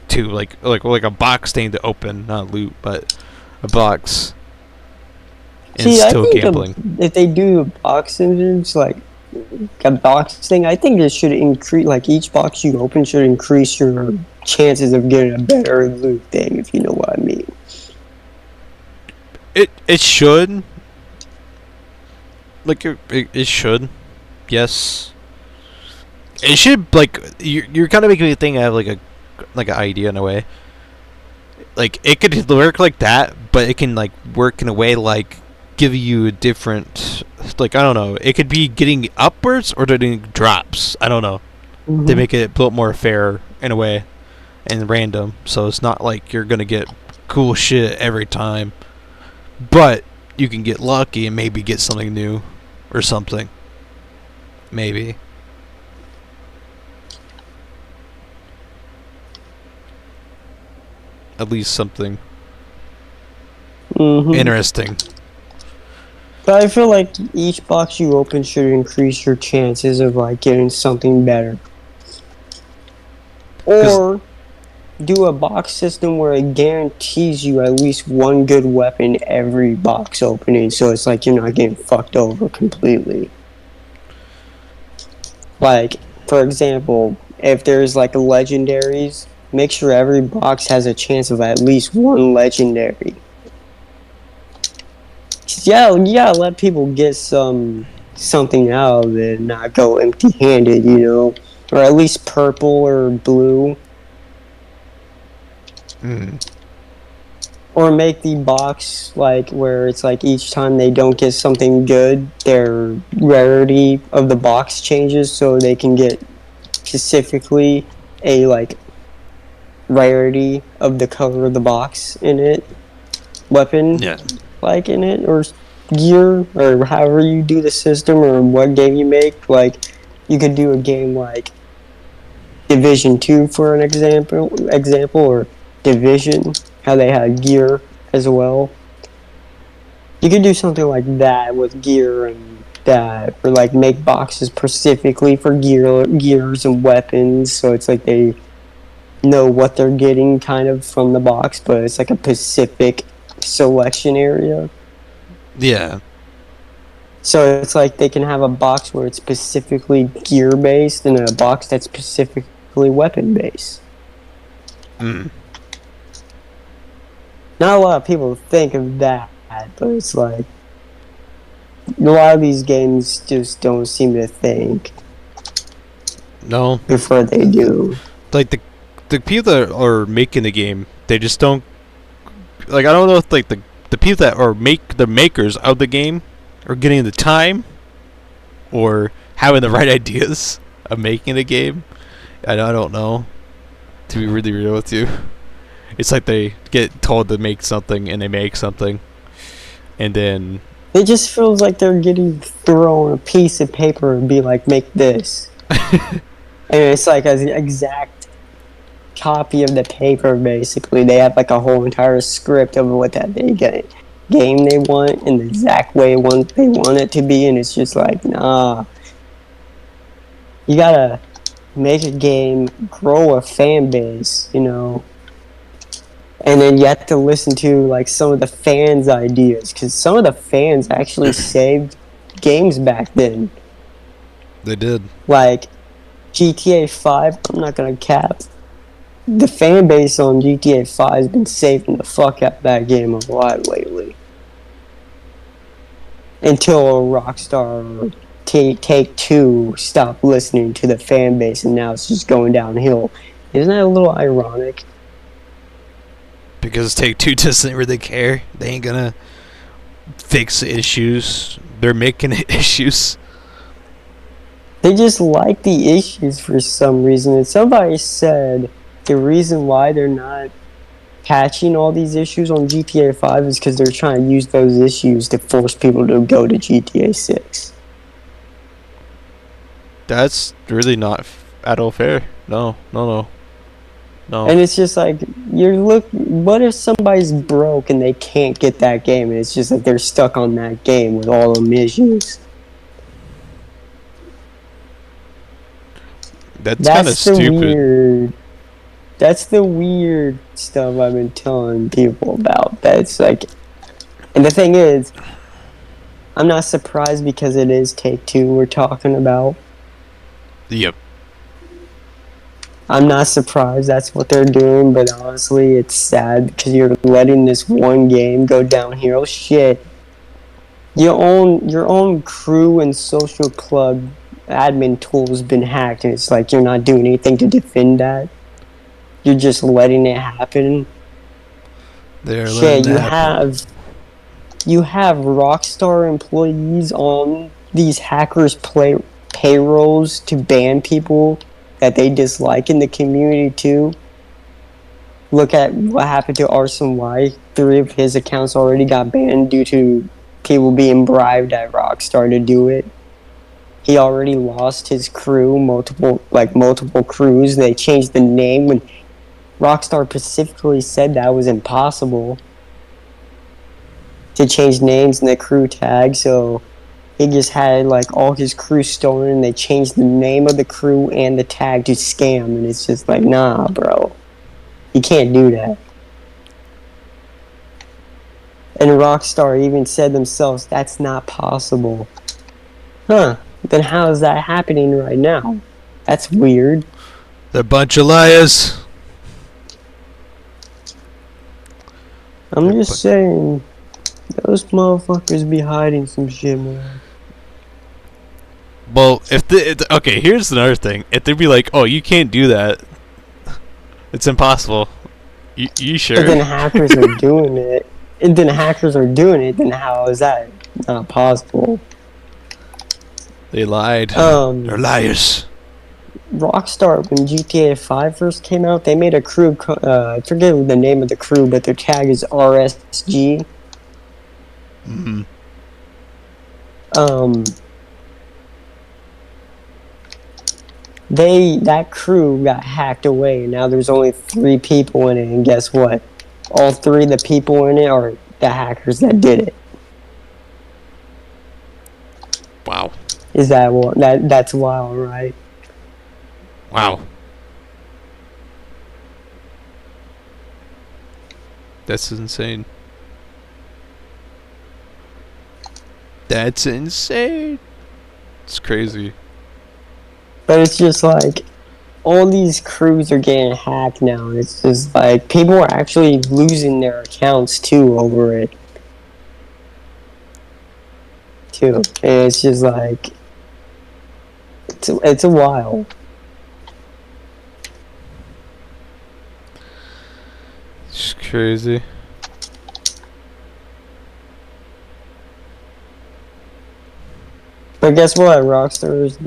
too, like a box thing to open, not loot, but a box. And See, I still think gambling. if they do box engines like a box thing, I think it should increase. Like each box you open should increase your chances of getting a better loot thing, if you know what I mean. It should. Like it should. Yes. It should like you're kind of making me think I have like an idea in a way. Like it could work like that, but it can like work in a way like give you a different, like I don't know. It could be getting upwards or doing drops. I don't know. They make it a little more fair in a way and random, so it's not like you're gonna get cool shit every time, but you can get lucky and maybe get something new or something. Maybe. At least something interesting. But I feel like each box you open should increase your chances of like getting something better. Or do a box system where it guarantees you at least one good weapon every box opening, so it's like you're not getting fucked over completely. Like, for example, if there's like legendaries, make sure every box has a chance of at least one legendary. Yeah, you gotta let people get something out of it and not go empty-handed, or at least purple or blue. Or make the box like where it's like each time they don't get something good, their rarity of the box changes, so they can get specifically a like rarity of the color of the box in it, weapon, like in it, or gear, or however you do the system, or what game you make. Like you could do a game like Division 2 for an example, or Division, how they had gear as well. You could do something like that with gear and that, or like make boxes specifically for gears and weapons, so it's like they know what they're getting kind of from the box, but it's like a specific selection area. Yeah. So it's like they can have a box where it's specifically gear based and a box that's specifically weapon based. Not a lot of people think of that, but it's like a lot of these games just don't seem to think. No. Before they do. Like the people that are making the game, they just don't. Like I don't know if like the people that are the makers of the game are getting the time or having the right ideas of making the game. I don't know. To be really real with you, it's like they get told to make something and they make something, and then it just feels like they're getting thrown a piece of paper and be like, make this. And it's like an exact copy of the paper, basically. They have like a whole entire script of what that game they want in the exact way they want it to be, and it's just like, nah. You gotta make a game, grow a fan base, And then you have to listen to like some of the fans' ideas because some of the fans actually saved games back then. They did. Like GTA 5, I'm not gonna cap. The fan base on GTA 5 has been saving the fuck out of that game a lot lately. Until Rockstar Take Two stopped listening to the fan base and now it's just going downhill. Isn't that a little ironic? Because Take-Two doesn't really care. They ain't gonna fix issues. They're making issues. They just like the issues for some reason. And somebody said the reason why they're not patching all these issues on GTA 5 is because they're trying to use those issues to force people to go to GTA 6. That's really not at all fair. No. And it's just like, what if somebody's broke and they can't get that game and it's just like they're stuck on that game with all them issues? That's kind of stupid. That's the weird stuff I've been telling people about. That's like, and the thing is, I'm not surprised because it is Take-Two we're talking about. Yep. I'm not surprised that's what they're doing, but honestly, it's sad because you're letting this one game go downhill. Shit. Your own crew and social club admin tool has been hacked, and it's like you're not doing anything to defend that. You're just letting it happen. Shit, you have Rockstar employees on these hackers' payrolls to ban people that they dislike in the community too. Look at what happened to Arson Y. 3 of his accounts already got banned due to people being bribed at Rockstar to do it. He already lost his crew, multiple crews. They changed the name when Rockstar specifically said that was impossible to change names in the crew tag, so he just had like all his crew stolen and they changed the name of the crew and the tag to scam, and it's just like, nah, bro. You can't do that. And Rockstar even said themselves, that's not possible. Huh. Then how is that happening right now? That's weird. They're a bunch of liars. I'm just saying, those motherfuckers be hiding some shit, man. Well, okay, here's another thing. If they'd be like, "Oh, you can't do that. It's impossible." You sure? But then hackers are doing it. Then how is that not possible? They lied. They're liars. Rockstar, when GTA 5 first came out, they made a crew. I forget the name of the crew, but their tag is RSG. Mm-hmm. That crew got hacked away, and now there's only 3 people in it. And guess what? All 3 of the people in it are the hackers that did it. Wow. Is that's wild, right? Wow. That's insane. That's insane. It's crazy. But it's just like, all these crews are getting hacked now, and it's just like, people are actually losing their accounts too over it. Too. And it's just like, it's a while. It's crazy. But guess what? Rockstar's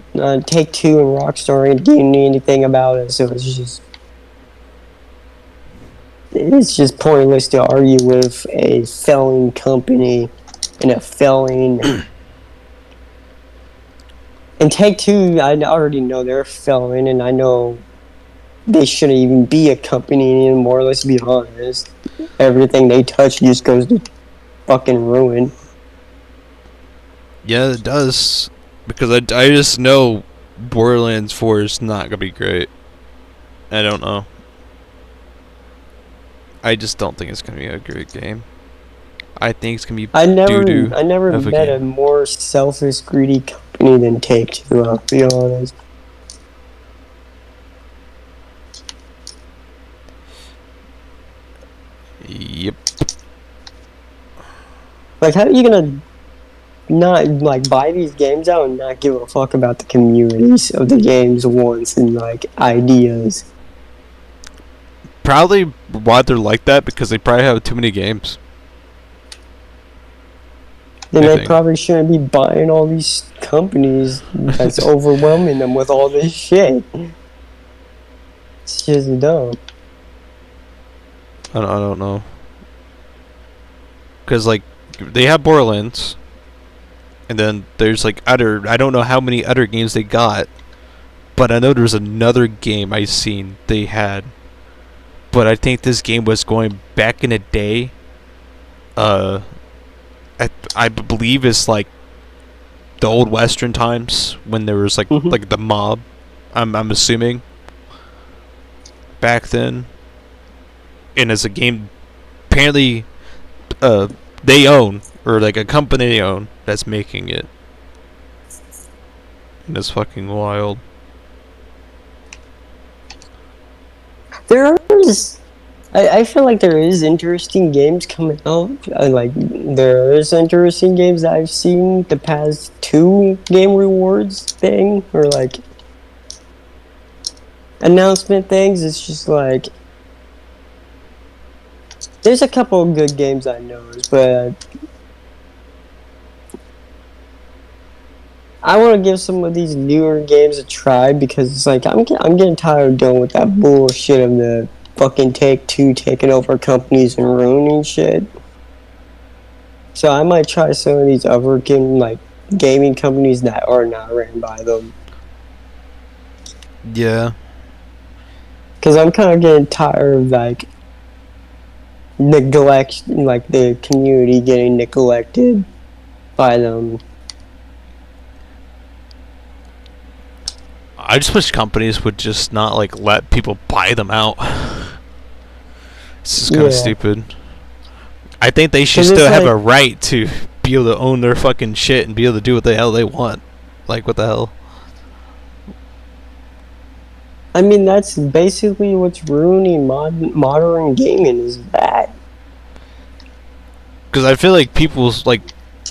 Take-Two and Rockstar ain't doing anything about it, so it's just pointless to argue with a failing company and a failing. And Take-Two, I already know they're failing, and I know they shouldn't even be a company anymore. Let's be honest. Everything they touch just goes to fucking ruin. Yeah, it does. Because I just know Borderlands 4 is not going to be great. I don't know. I just don't think it's gonna be a great game. I think it's gonna be I doo-doo never of a met a game. more selfish, greedy company than Take-Two. I'll be honest. Yep. Like, how are you gonna not like buy these games out and not give a fuck about the communities of the games once and like ideas? Probably why they're like that, because they probably have too many games. Then I they think. probably shouldn't be buying all these companies that's overwhelming them with all this shit. It's just dumb. I don't know. Because, like, they have Borderlands, and then there's, like, other... I don't know how many other games they got, but I know there's another game I seen they had. But I think this game was going back in the day. I believe it's, like, the old Western times, when there was, like, like the mob. I'm assuming. Back then. And as a game, apparently... they own, or like a company they own that's making it. And it's fucking wild. I feel like there is interesting games coming out. Like, there is interesting games that I've seen the past 2 game rewards thing, or like announcement things. It's just like, there's a couple of good games I know, but I want to give some of these newer games a try, because it's like I'm getting tired of dealing with that bullshit of the fucking Take-Two taking over companies and ruining shit. So I might try some of these other gaming companies that are not ran by them. Yeah. Because I'm kind of getting tired of like neglect, like the community getting neglected by them. I just wish companies would just not, like, let people buy them out. It's just kind of stupid. I think they should still have a right to be able to own their fucking shit and be able to do what the hell they want. Like, what the hell? I mean, that's basically what's ruining modern gaming, is that. Because I feel like people's, like,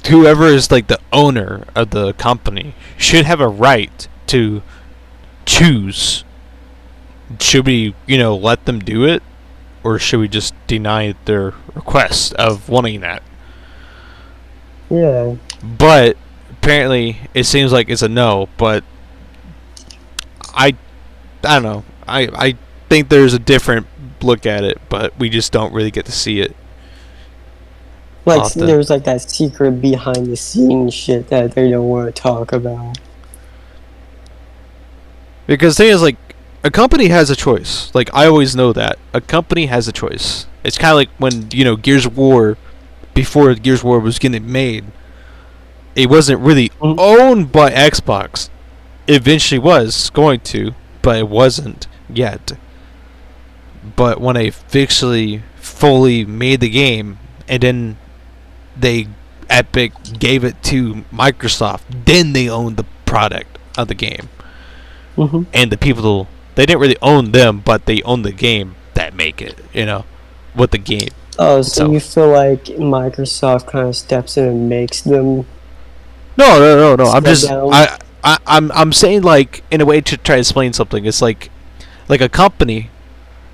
whoever is, like, the owner of the company should have a right to choose. Should we, let them do it? Or should we just deny their request of wanting that? Yeah. But apparently it seems like it's a no, but I don't know. I think there's a different look at it, but we just don't really get to see it. Like, often. there's like that secret behind the scenes shit that they don't want to talk about. Because the thing is, like, a company has a choice. Like, I always know that. A company has a choice. It's kind of like when, Gears of War, before Gears of War was getting made, it wasn't really owned by Xbox. It eventually was going to, but it wasn't yet. But when they officially fully made the game, and then Epic gave it to Microsoft, then they owned the product of the game. And the people, they didn't really own them, but they own the game that make it, with the game. Oh, so you feel like Microsoft kind of steps in and makes them? No. I'm saying, like, in a way to try to explain something. It's like a company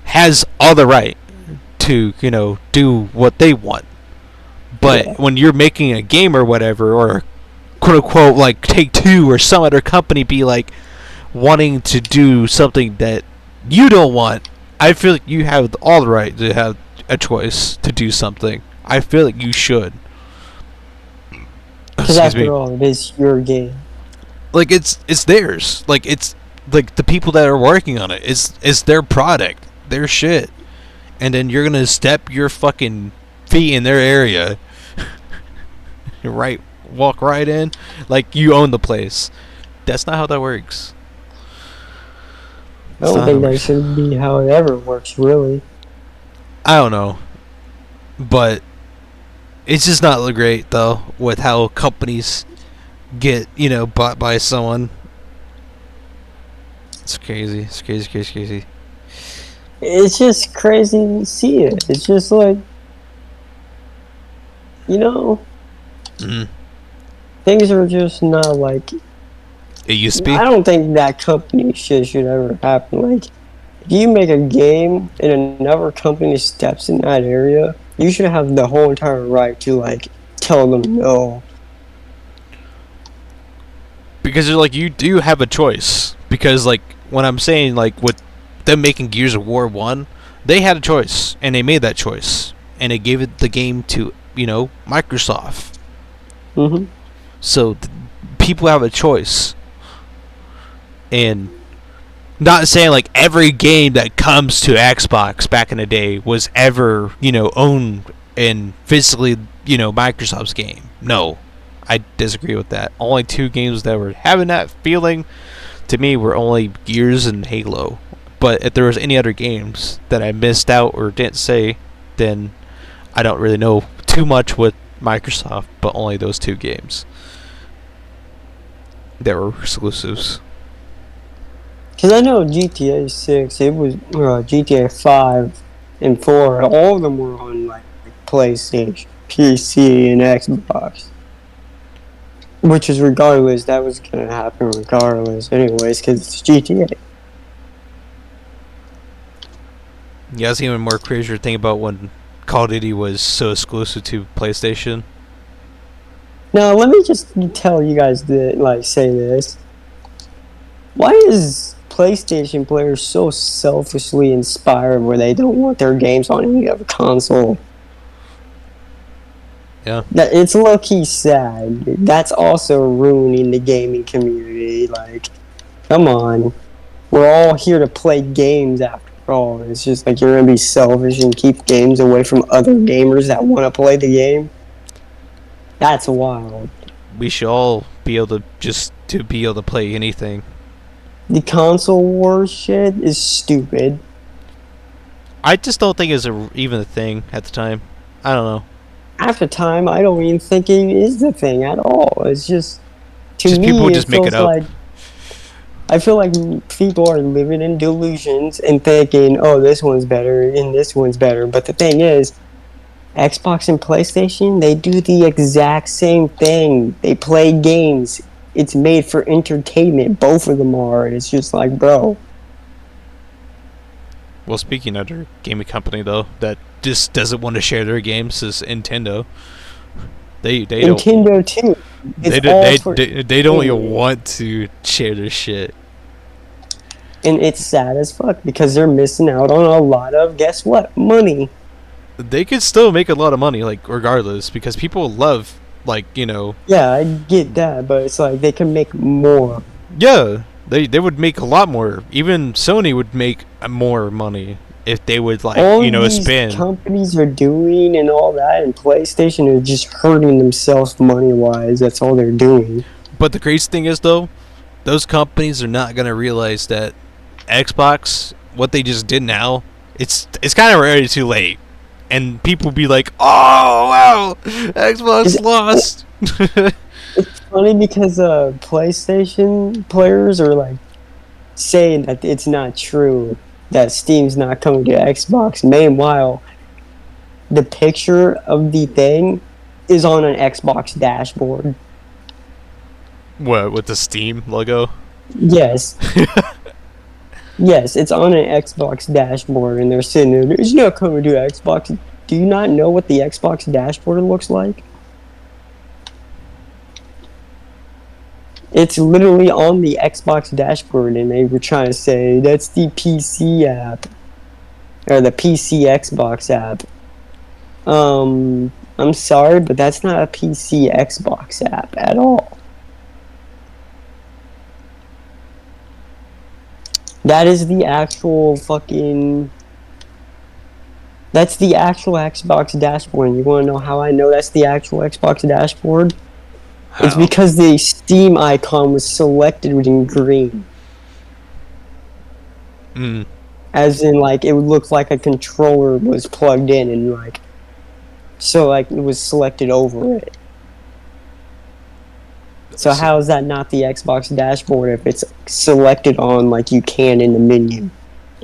has all the right to, do what they want. But when you're making a game or whatever, or quote unquote, like, Take-Two or some other company be like wanting to do something that you don't want, I feel like you have all the right to have a choice to do something. I feel like you should. Because after all, it is your game. Like, it's theirs. Like, it's like the people that are working on it. It's their product, their shit. And then you're gonna step your fucking feet in their area, walk right in, like you own the place. That's not how that works. I don't think that should be how it ever works, really. I don't know, but it's just not look great though with how companies get bought by someone. It's crazy. It's crazy, crazy, crazy. It's just crazy to see it. It's just like, Mm. things are just not like It used to be. I don't think that company shit should ever happen. Like, if you make a game and another company steps in that area, you should have the whole entire right to like tell them no. Because you do have a choice. Because like when I'm saying like with them making Gears of War 1, they had a choice and they made that choice and they gave it the game to Microsoft. Mm-hmm. So people have a choice. And not saying like every game that comes to Xbox back in the day was ever owned and physically Microsoft's game. No, I disagree with that. Only two games that were having that feeling to me were only Gears and Halo. But if there was any other games that I missed out or didn't say, then I don't really know too much with Microsoft. But only those two games that were exclusives. Because I know GTA 6, it was GTA 5 and 4, all of them were on like PlayStation, PC, and Xbox. Which is regardless, that was going to happen regardless anyways, because it's GTA. Yeah, that's even more crazier thing about when Call of Duty was so exclusive to PlayStation. Now, let me just tell you guys say this. Why is PlayStation players so selfishly inspired where they don't want their games on any other console? Yeah. It's low-key sad. That's also ruining the gaming community. Like, come on. We're all here to play games after all. It's just like you're going to be selfish and keep games away from other gamers that want to play the game. That's wild. We should all be able to be able to play anything. The console wars shit is stupid. I just don't think it's even a thing at the time. I don't know. At the time, I don't even think it is the thing at all. It's just me, people just make it up. Like, I feel like people are living in delusions and thinking, "Oh, this one's better and this one's better." But the thing is, Xbox and PlayStation, they do the exact same thing. They play games. It's made for entertainment. Both of them are. And it's just like, bro. Well, speaking of their gaming company, though, that just doesn't want to share their games is Nintendo. They Nintendo don't, too. They don't even want to share their shit. And it's sad as fuck because they're missing out on a lot of, guess what, money. They could still make a lot of money, like, regardless, because people love, like, Yeah, I get that, but it's like they can make more. Yeah, they would make a lot more. Even Sony would make more money if they would, like, all these spend. Companies are doing and all that, and PlayStation are just hurting themselves money-wise. That's all they're doing. But the crazy thing is, though, those companies are not going to realize that Xbox, what they just did now, it's kind of already too late. And people be like, "Oh wow, Xbox lost." It's funny because PlayStation players are like saying that it's not true that Steam's not coming to Xbox. Meanwhile, the picture of the thing is on an Xbox dashboard. What, with the Steam logo? Yes. Yes, it's on an Xbox dashboard, and they're sitting there. It's not coming to Xbox. Do you not know what the Xbox dashboard looks like? It's literally on the Xbox dashboard, and they were trying to say that's the PC app. Or the PC Xbox app. I'm sorry, but that's not a PC Xbox app at all. That is the actual fucking... That's the actual Xbox dashboard. And you want to know how I know that's the actual Xbox dashboard? How? It's because the Steam icon was selected in green. As in, like, it would look like a controller was plugged in and, like, so, like, it was selected over it. So how is that not the Xbox dashboard if it's selected on like you can in the menu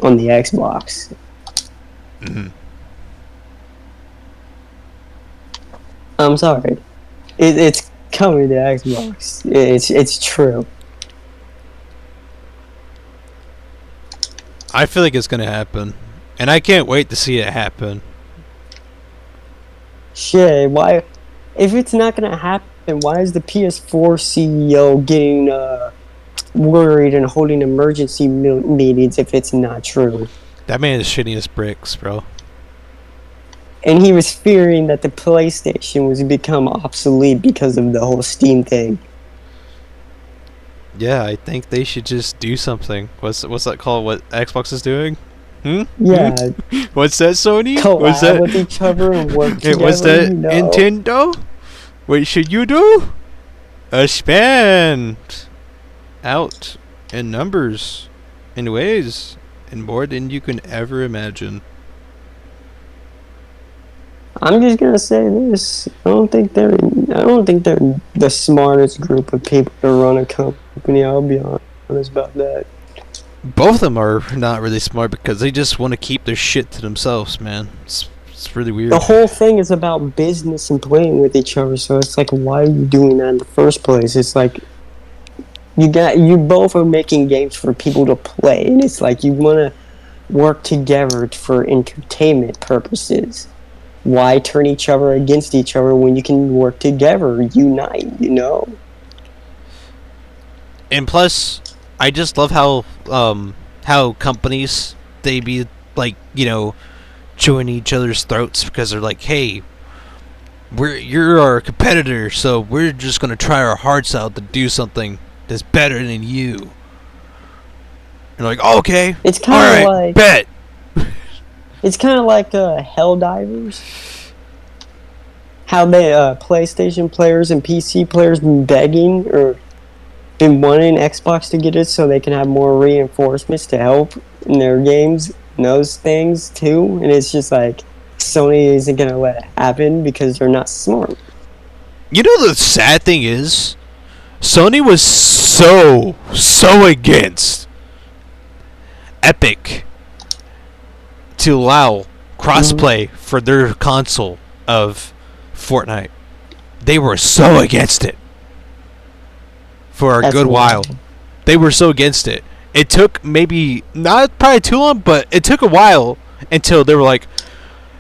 on the Xbox? Mm-hmm. I'm sorry. It's coming to Xbox. It's true. I feel like it's gonna happen, and I can't wait to see it happen. Shit, why? If it's not gonna happen, why is the PS4 CEO getting worried and holding emergency meetings if it's not true? That man is shitty as bricks, bro. And he was fearing that the PlayStation was become obsolete because of the whole Steam thing. Yeah, I think they should just do something. What's that called? What Xbox is doing? Yeah. What's that, Sony? Collab What's that? with each other and work together. What's that, you know? Nintendo? What should you do? Expand out in numbers, in ways, and more than you can ever imagine. I'm just gonna say this. I don't think they're the smartest group of people to run a company. I'll be honest about that. Both of them are not really smart because they just want to keep their shit to themselves, man. It's really weird. The whole thing is about business and playing with each other. So it's like, why are you doing that in the first place? It's like you both are making games for people to play, and it's like you want to work together for entertainment purposes. Why turn each other against each other when you can work together, unite, you know? And plus, I just love how companies, they be like, chewing each other's throats because they're like, hey, you're our competitor, so we're just gonna try our hearts out to do something that's better than you. You're like, oh, okay, it's kind of like bet. It's kind of like Helldivers. How they PlayStation players and PC players been begging or been wanting Xbox to get it so they can have more reinforcements to help in their games and those things too. And it's just like Sony isn't gonna let it happen because they're not smart. You know, the sad thing is, Sony was so against Epic to allow crossplay for their console of Fortnite. They were so against it for a good while. They were so against it. It took maybe not probably too long, but it took a while until they were like,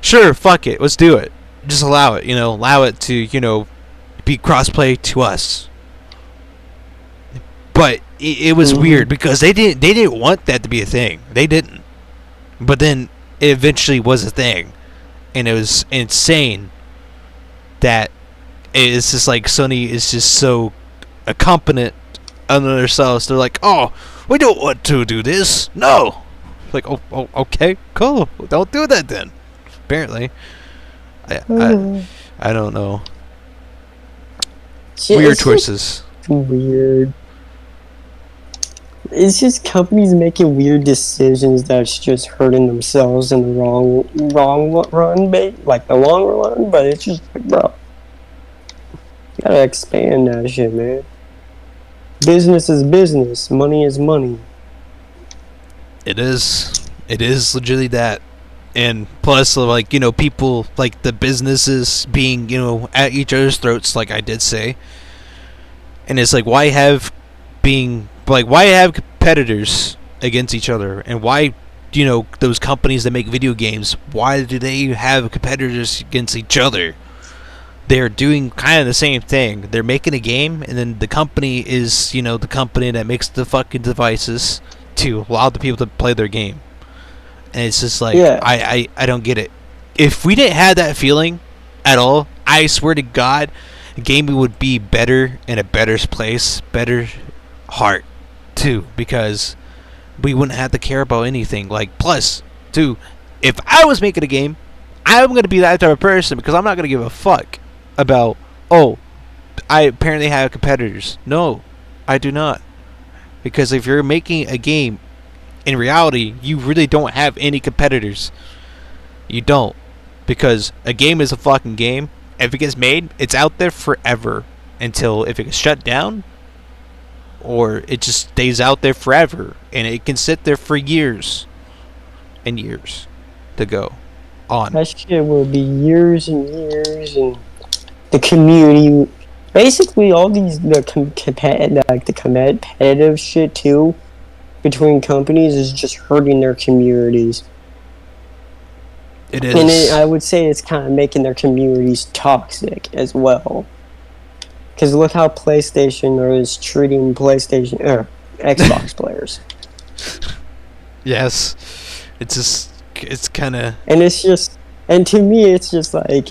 sure, fuck it, let's do it. Just allow it, allow it to, be crossplay to us. But it was weird because they didn't want that to be a thing. They didn't. But then it eventually was a thing, and it was insane that it's just like Sony is just so confident under themselves. They're like, oh, we don't want to do this. No. Like, oh, okay, cool. Don't do that then. Apparently, I don't know. Weird choices. Weird. It's just companies making weird decisions that's just hurting themselves in the wrong run, like the long run. But it's just like, bro, you gotta expand that shit, man. Business is business. Money is money. It is. It is legitimately that. And plus, like, people, like the businesses being, at each other's throats, like I did say. And it's like, why have competitors against each other? And why, those companies that make video games, why do they have competitors against each other? They're doing kind of the same thing. They're making a game, and then the company is, the company that makes the fucking devices to allow the people to play their game. And it's just like, yeah. I don't get it. If we didn't have that feeling at all, I swear to God, gaming would be better, in a better place, better heart too, because we wouldn't have to care about anything. Like, plus, too, if I was making a game, I'm going to be that type of person because I'm not going to give a fuck about, oh, I apparently have competitors. No, I do not. Because if you're making a game in reality, you really don't have any competitors. You don't. Because a game is a fucking game. If it gets made, it's out there forever. Until if it gets shut down, or it just stays out there forever. And it can sit there for years and years to go on. That shit will be years and years, and the community, basically all these the competitive shit too between companies is just hurting their communities. It is. And I would say it's kind of making their communities toxic as well. Because look how PlayStation is treating PlayStation or Xbox players. Yes, it's kind of. And it's just, and to me, it's just like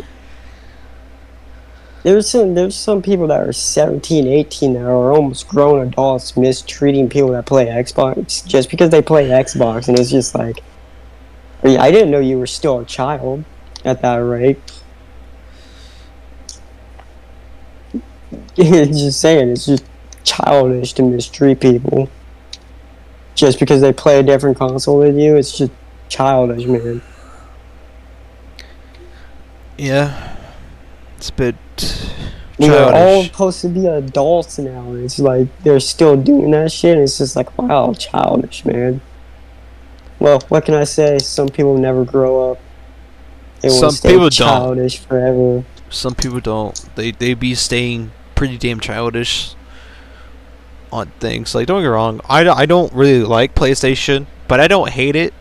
there's some people that are 17, 18 that are almost grown adults mistreating people that play Xbox just because they play Xbox, and it's just like, I didn't know you were still a child at that rate. It's just saying, it's just childish to mistreat people just because they play a different console than you. It's just childish, man. Yeah, it's a bit childish. They're all supposed to be adults now. It's like they're still doing that shit. It's just like, wow, childish, man. Well, what can I say? Some people never grow up. They want to stay childish forever. Some people don't. They be staying pretty damn childish on things. Like, don't get me wrong, I don't really like PlayStation, but I don't hate it.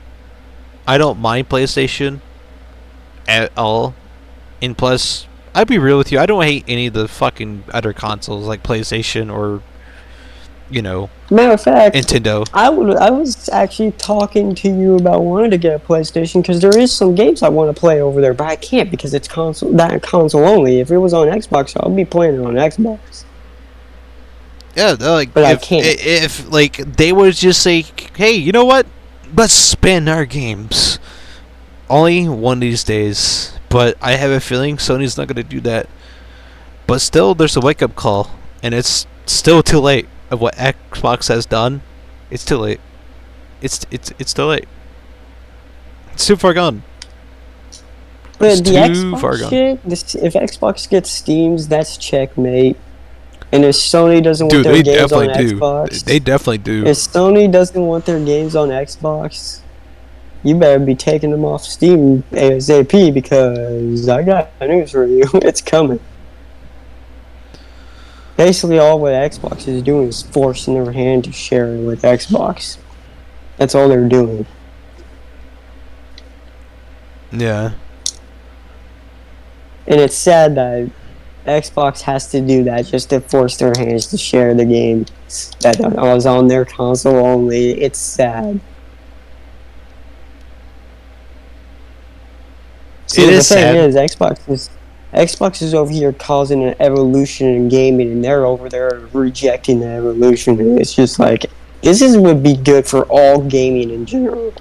I don't mind PlayStation at all. And plus, I'd be real with you, I don't hate any of the fucking other consoles like PlayStation or, you know, matter of fact, Nintendo. I was actually talking to you about wanting to get a PlayStation because there is some games I want to play over there, but I can't because it's console only. If it was on Xbox, I'll be playing it on Xbox. Yeah, like, but I can't. If like they would just say, hey, you know what? Let's spin our games. Only one of these days. But I have a feeling Sony's not going to do that. But still, there's a wake-up call. And it's still too late. Of what Xbox has done, it's too late. It's too late. It's too far gone. But it's the Xbox shit, if Xbox gets Steams, that's checkmate. And if Sony doesn't want their games on Xbox, they definitely do. If Sony doesn't want their games on Xbox, you better be taking them off Steam ASAP because I got news for you. It's coming. Basically, all what Xbox is doing is forcing their hand to share it with Xbox. That's all they're doing. Yeah. And it's sad that Xbox has to do that just to force their hands to share the games that was on their console only. It's sad. See, the thing is, Xbox is over here causing an evolution in gaming, and they're over there rejecting the evolution. And it's just like, would be good for all gaming in general.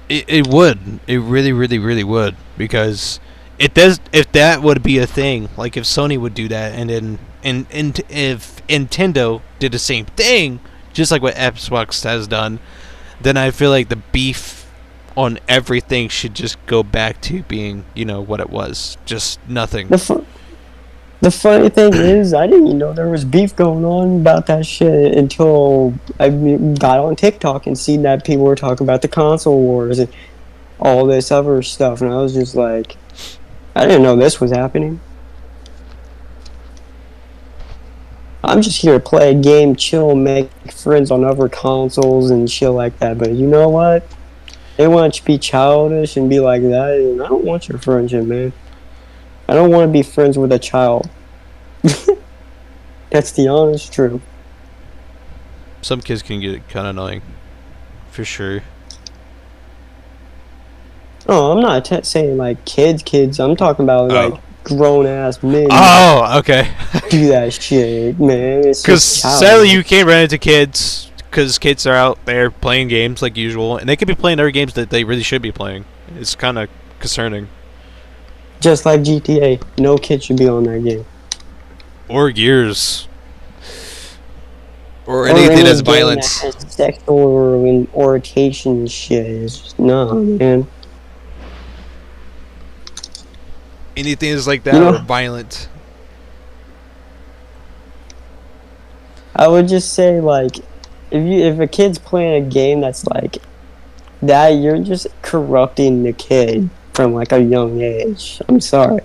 It would. It really, really, really would. Because it does. If that would be a thing, like if Sony would do that, and then if Nintendo did the same thing, just like what Xbox has done, then I feel like the beef on everything should just go back to being, you know, what it was. Just nothing. The funny thing is, I didn't even know there was beef going on about that shit until I got on TikTok and seen that people were talking about the console wars and all this other stuff, and I was just like, I didn't know this was happening. I'm just here to play a game, chill, make friends on other consoles and shit like that, but you know what? They want you to be childish and be like that, and I don't want your friendship, man. I don't want to be friends with a child. That's the honest truth. Some kids can get kind of annoying. For sure. Oh, I'm not saying like kids. I'm talking about like grown-ass men. Oh, okay. Do that shit, man. Because sadly you can't run into kids. Because kids are out there playing games like usual, and they could be playing other games that they really should be playing. It's kind of concerning. Just like GTA, no kid should be on that game. Or Gears. or Or anything any that's game that violence. has sexual orientation and shit. It's just, no, man. Anything that's like You that or know, violent. I would just say like, if a kid's playing a game that's like that, you're just corrupting the kid from like a young age. I'm sorry.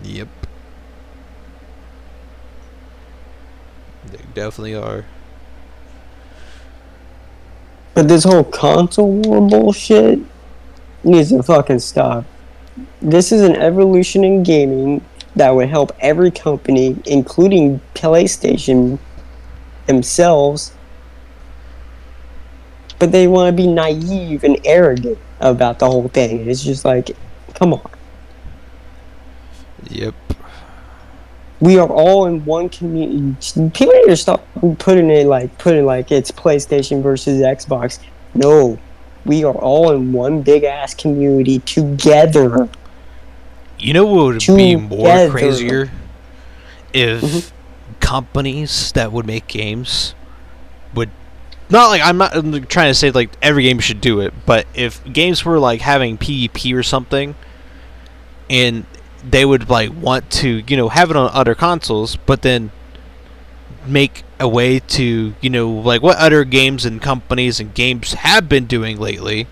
Yep, they definitely are. But this whole console war bullshit needs to fucking stop. This is an evolution in gaming that would help every company, including PlayStation themselves, but they want to be naive and arrogant about the whole thing. It's just like, come on. Yep. We are all in one community. People need to stop putting it's PlayStation versus Xbox. No, we are all in one big ass community together. You know what would be more Together. crazier? Mm-hmm. If companies that would make games would not like I'm trying to say like every game should do it, but if games were like having PvP or something, and they would like want to have it on other consoles, but then make a way to like what other games and companies and games have been doing lately,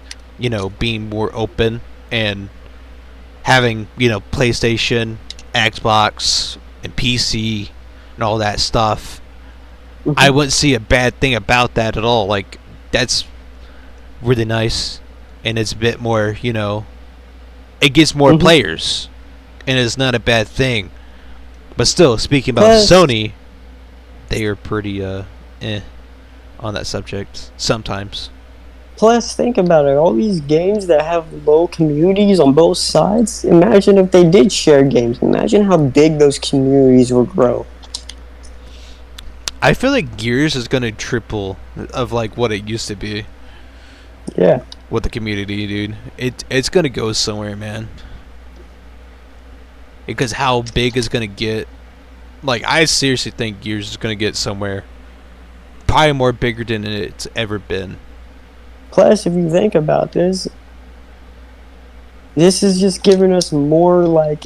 being more open and having PlayStation, Xbox, and PC and all that stuff. I Mm-hmm. wouldn't see a bad thing about that at all. Like that's really nice, and it's a bit more. It gets more Mm-hmm. players, and it's not a bad thing. But still, speaking about Plus, Sony, they are pretty on that subject sometimes. plus, think about it. All these games that have low communities on both sides. Imagine if they did share games. Imagine how big those communities would grow. I feel like Gears is gonna triple of like what it used to be Yeah. with the community, dude. It's gonna go somewhere, man. Because how big is gonna get? Like I seriously think Gears is gonna get somewhere, probably more bigger than it's ever been. Plus, if you think about this, this is just giving us more like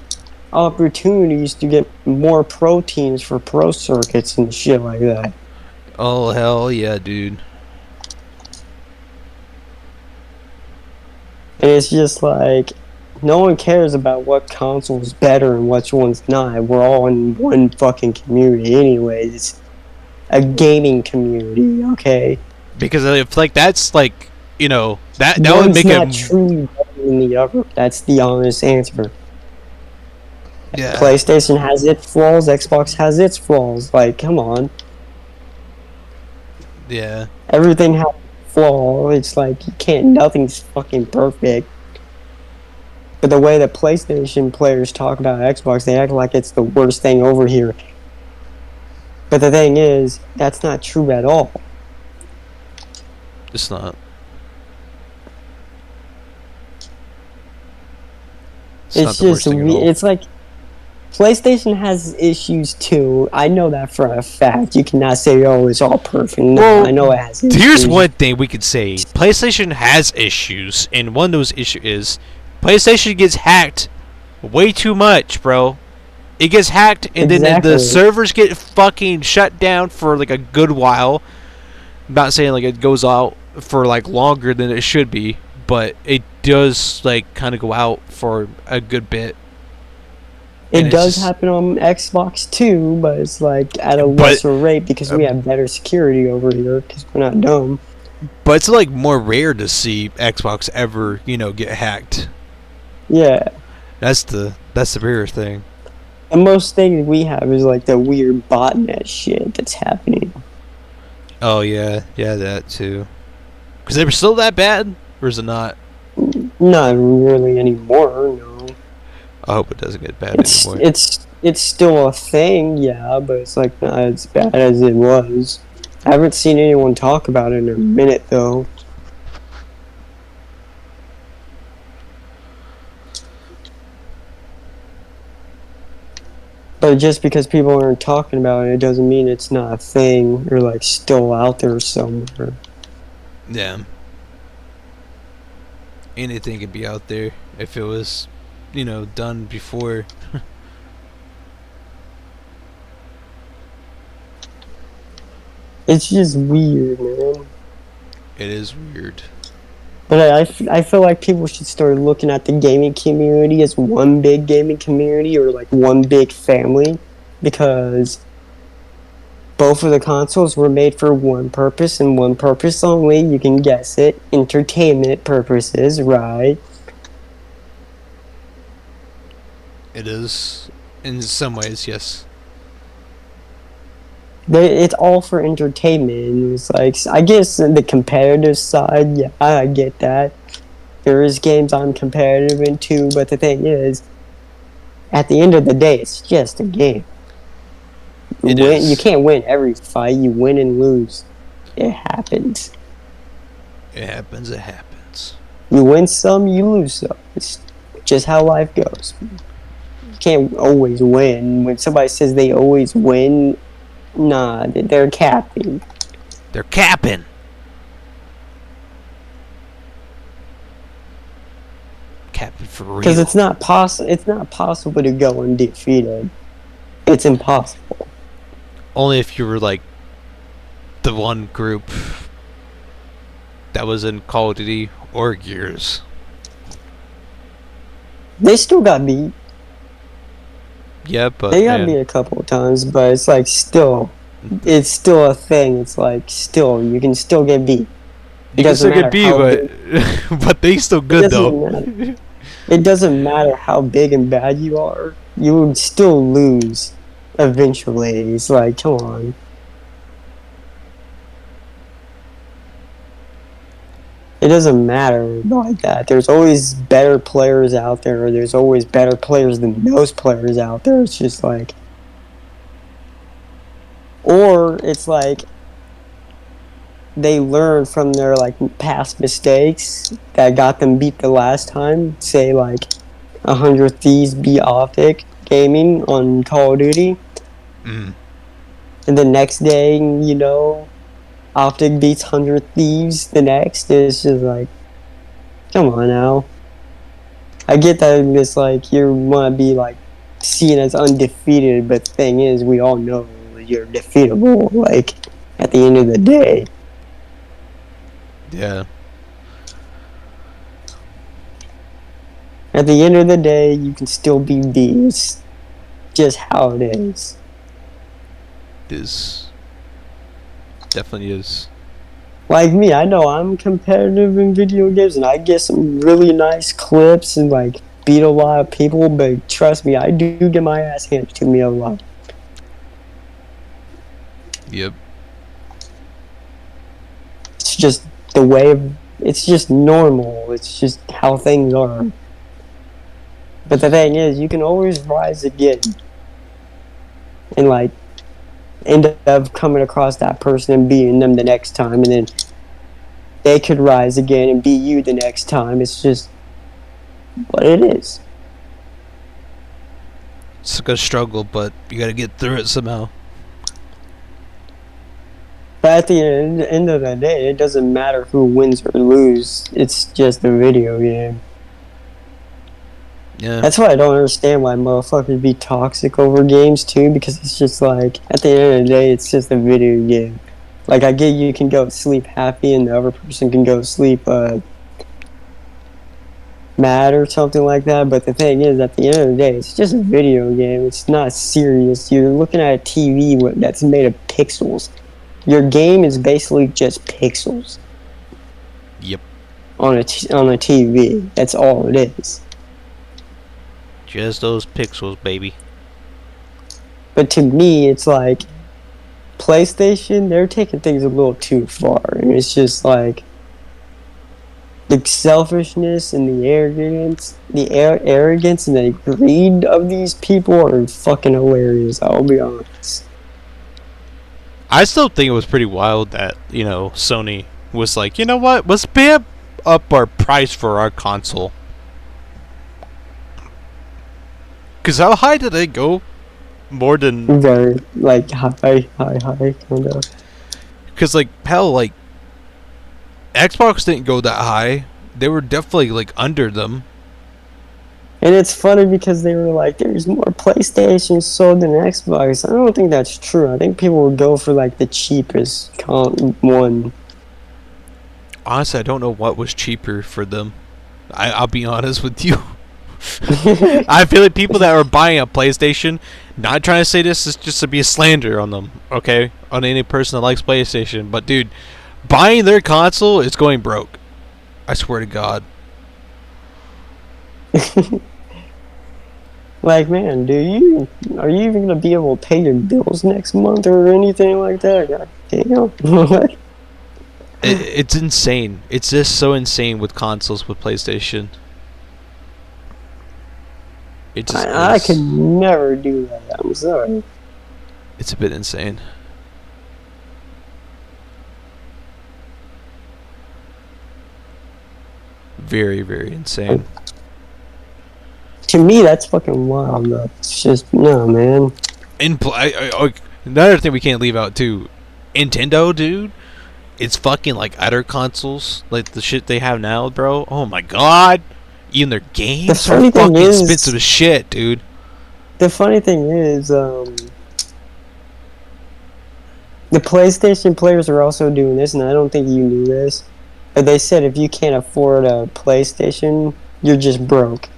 opportunities to get more pro teams for pro circuits and shit like that. Oh hell yeah, dude. And it's just like no one cares about what console's better and which one's not. We're all in one fucking community anyways. It's a gaming community, okay? Because if like that's like that would One's make it. not truly better than the other. That's the honest answer. Yeah. PlayStation has its flaws, Xbox has its flaws. Like, come on. Yeah. Everything has a flaw. It's like you can't nothing's fucking perfect. But the way that PlayStation players talk about Xbox, they act like it's the worst thing over here. But the thing is, that's not true at all. It's not. It's just, it's like PlayStation has issues too. I know that for a fact. You cannot say, "Oh, it's all perfect." No, Well, I know it has issues. Here's one thing we could say: PlayStation has issues, and one of those issues is PlayStation gets hacked way too much, bro. It gets hacked, and then the servers get fucking shut down for like a good while. I'm not saying like it goes out for like longer than it should be, but it does like kind of go out for a good bit. It does happen on Xbox too, but it's like at a lesser rate because we have better security over here because we're not dumb. But it's like more rare to see Xbox ever, get hacked. Yeah. That's the rare thing. The most thing we have is like the weird botnet shit that's happening. Oh yeah, that too. Because they were still that bad, or is it not? Not really anymore. No. I hope it doesn't get bad anymore. It's still a thing, yeah, but it's like not as bad as it was. I haven't seen anyone talk about it in a minute though. But just because people aren't talking about it, it doesn't mean it's not a thing or like still out there somewhere. Yeah. Anything could be out there if it was, done before. It's just weird, man. It is weird. But I feel like people should start looking at the gaming community as one big gaming community or like one big family, because both of the consoles were made for one purpose and one purpose only. You can guess it. Entertainment purposes, right? It is. In some ways, yes. It's all for entertainment. It's like, I guess the competitive side, yeah, I get that. There is games I'm competitive into, but the thing is, at the end of the day, it's just a game. You can't win every fight. You win and lose. It happens. It happens. You win some, you lose some. It's just how life goes. You can't always win. When somebody says they always win, nah, they're capping. They're capping. Capping for real. Because it's not possible to go undefeated. It's impossible. Only if you were like the one group that was in Call of Duty or Gears. They still got beat. Yeah, but they got beat a couple of times, but it's like it's still a thing. It's like you can still get beat. You can still get beat, but they still good though. It doesn't matter how big and bad you are. You would still lose eventually. It's like, come on. It doesn't matter like that. There's always better players out there. There's always better players than those players out there. It's just like... Or it's like they learn from their like past mistakes that got them beat the last time. Say like 100 Thieves beat Optic Gaming on Call of Duty. Mm. And the next day, Optic beats 100 Thieves the next. It's just like, come on now. I get that it's like you want to be like seen as undefeated, but the thing is, we all know you're defeatable, like, at the end of the day. Yeah. At the end of the day, you can still be beat. It's just how it is. It is. Definitely is. Like me, I know I'm competitive in video games, and I get some really nice clips and, like, beat a lot of people, but trust me, I do get my ass handed to me a lot. Yep. It's just it's just normal. It's just how things are. But the thing is, you can always rise again. And, like, end up coming across that person and beating them the next time, and then they could rise again and beat you the next time. It's just what it is. It's like a struggle, but you gotta get through it somehow. But at the end of the day, it doesn't matter who wins or loses. It's just a video game. Yeah. That's why I don't understand why motherfuckers be toxic over games too, because it's just like, at the end of the day, it's just a video game. Like, I get you can go to sleep happy and the other person can go to sleep mad or something like that, but the thing is, at the end of the day, it's just a video game. It's not serious. You're looking at a TV that's made of pixels. Your game is basically just pixels. Yep. On a TV. That's all it is. Just those pixels, baby. But to me, it's like PlayStation, they're taking things a little too far. And it's just like the selfishness and the arrogance and the greed of these people are fucking hilarious, I'll be honest. I still think it was pretty wild that, Sony was like, you know what? Let's pay up our price for our console. Because how high did they go more than Very, like, high, kind of. because like hell, like Xbox didn't go that high. They were definitely like under them. And it's funny because they were like, there's more PlayStations sold than Xbox. I don't think that's true. I think people would go for, like, the cheapest one. Honestly, I don't know what was cheaper for them. I'll be honest with you. I feel like people that are buying a PlayStation, not trying to say this is just to be a slander on them, okay? On any person that likes PlayStation. But, dude, buying their console is going broke. I swear to God. Like, man, are you even gonna be able to pay your bills next month or anything like that? God damn. It's insane. It's just so insane with consoles with PlayStation. It just I could never do that. I'm sorry. It's a bit insane. Very, very insane. To me, that's fucking wild. Though. It's just no, man. Another thing we can't leave out too, Nintendo, dude. It's fucking like other consoles, like the shit they have now, bro. Oh my god, even their games are fucking expensive as shit, dude. The funny thing is, the PlayStation players are also doing this, and I don't think you knew this. But they said if you can't afford a PlayStation, you're just broke.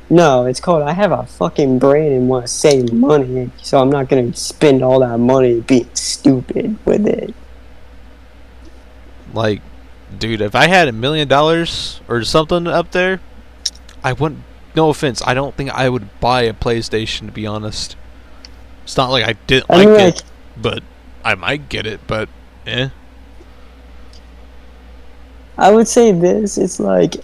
No, it's called I have a fucking brain and want to save money, so I'm not going to spend all that money being stupid with it. Like, dude, if I had $1 million or something up there, I wouldn't. No offense, I don't think I would buy a PlayStation, to be honest. It's not like I didn't like it, but I might get it, but eh. I would say this, it's like,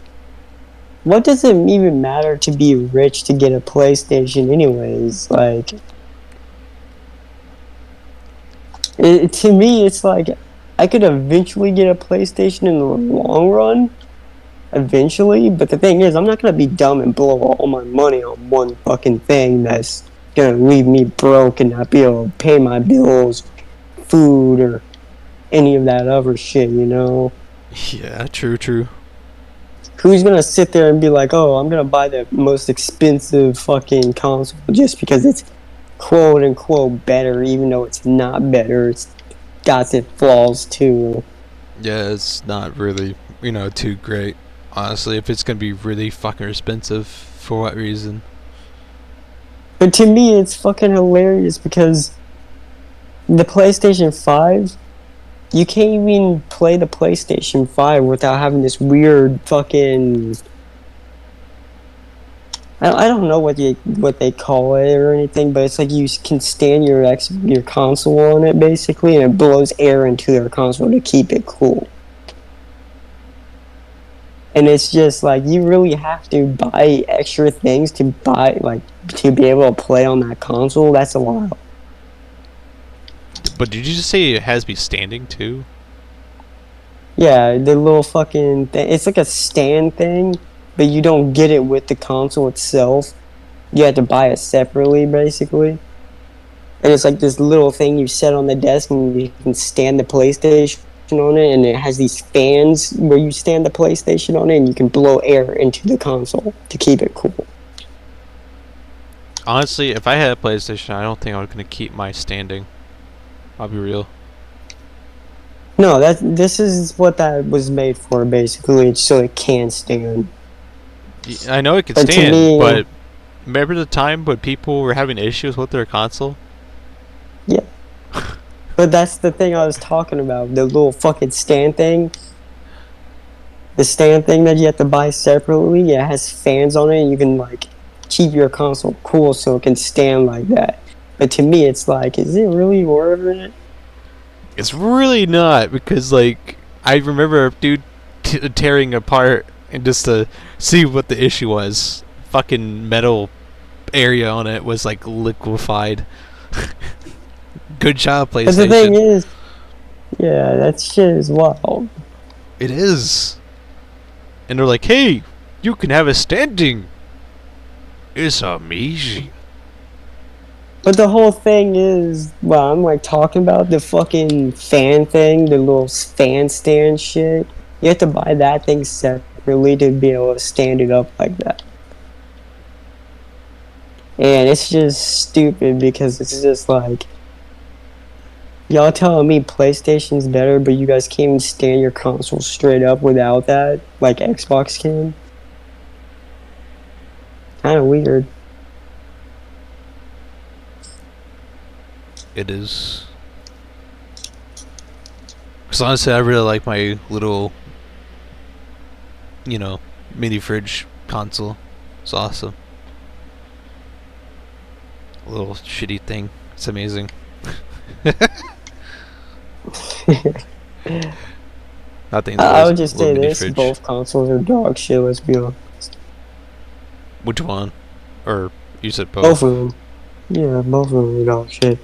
what does it even matter to be rich to get a PlayStation anyways? Like, to me, it's like, I could eventually get a PlayStation in the long run, eventually, but the thing is, I'm not going to be dumb and blow all my money on one fucking thing that's going to leave me broke and not be able to pay my bills, food, or any of that other shit, you know? Yeah, true. Who's going to sit there and be like, oh, I'm going to buy the most expensive fucking console just because it's quote-unquote better, even though it's not better. It's got its flaws, too. Yeah, it's not really, too great. Honestly, if it's going to be really fucking expensive, for what reason? But to me, it's fucking hilarious because the PlayStation 5, you can't even play the PlayStation 5 without having this weird fucking... I don't know what they call it or anything, but it's like you can stand your console on it, basically, and it blows air into their console to keep it cool. And it's just like, you really have to buy extra things to be able to play on that console. That's a lot. But did you just say it has to be standing too? Yeah, the little fucking thing. It's like a stand thing, but you don't get it with the console itself. You have to buy it separately, basically. And it's like this little thing you set on the desk, and you can stand the PlayStation on it, and it has these fans where you stand the PlayStation on it, and you can blow air into the console to keep it cool. Honestly, if I had a PlayStation, I don't think I was going to keep my standing. I'll be real. No, this is what that was made for, basically. It's so it can stand. I know it can stand, but remember the time when people were having issues with their console? Yeah. But that's the thing I was talking about. The little fucking stand thing. The stand thing that you have to buy separately. It has fans on it, and you can, like, keep your console cool so it can stand like that. But to me, it's like, is it really worth it? It's really not, because, like, I remember a dude tearing apart and just to see what the issue was. Fucking metal area on it was, like, liquefied. Good job, PlayStation. But the thing is, yeah, that shit is wild. It is. And they're like, hey, you can have a standing. It's amazing. But the whole thing is, well, I'm like talking about the fucking fan thing, the little fan stand shit. You have to buy that thing separately to be able to stand it up like that. And it's just stupid because it's just like, y'all telling me PlayStation's better, but you guys can't even stand your console straight up without that, like Xbox can. Kind of weird. It is. Because honestly, I really like my little, mini fridge console. It's awesome. A little shitty thing. It's amazing. Nothing. I would just say mini this: fridge. both consoles are dog shit. Let's be honest. Which one? Or you said both? Both of them. Yeah, both of them are dog shit.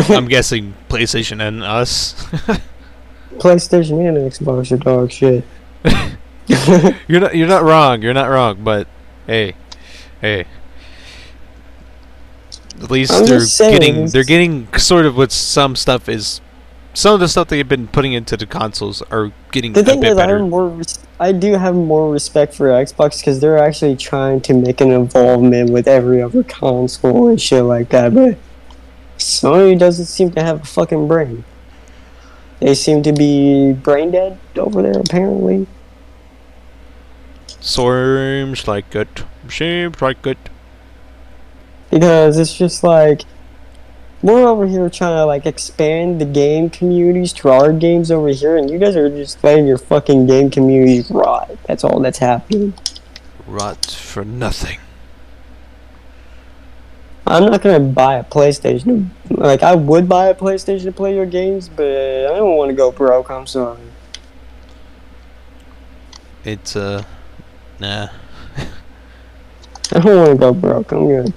I'm guessing PlayStation and us. PlayStation and Xbox are dog shit. You're not wrong. You're not wrong. But hey. At least they're getting sort of what some of the stuff they've been putting into the consoles are getting the thing a bit is, better. I do have more respect for Xbox because they're actually trying to make an involvement with every other console and shit like that. But Sony doesn't seem to have a fucking brain. They seem to be brain dead over there, apparently. Seems like it. Because it's just like, we're over here trying to like expand the game communities to our games over here, and you guys are just letting your fucking game communities rot. That's all that's happening. Rot for nothing. I'm not gonna buy a PlayStation. Like, I would buy a PlayStation to play your games, but I don't want to go broke. I'm sorry. It's nah. I don't want to go broke. I'm good.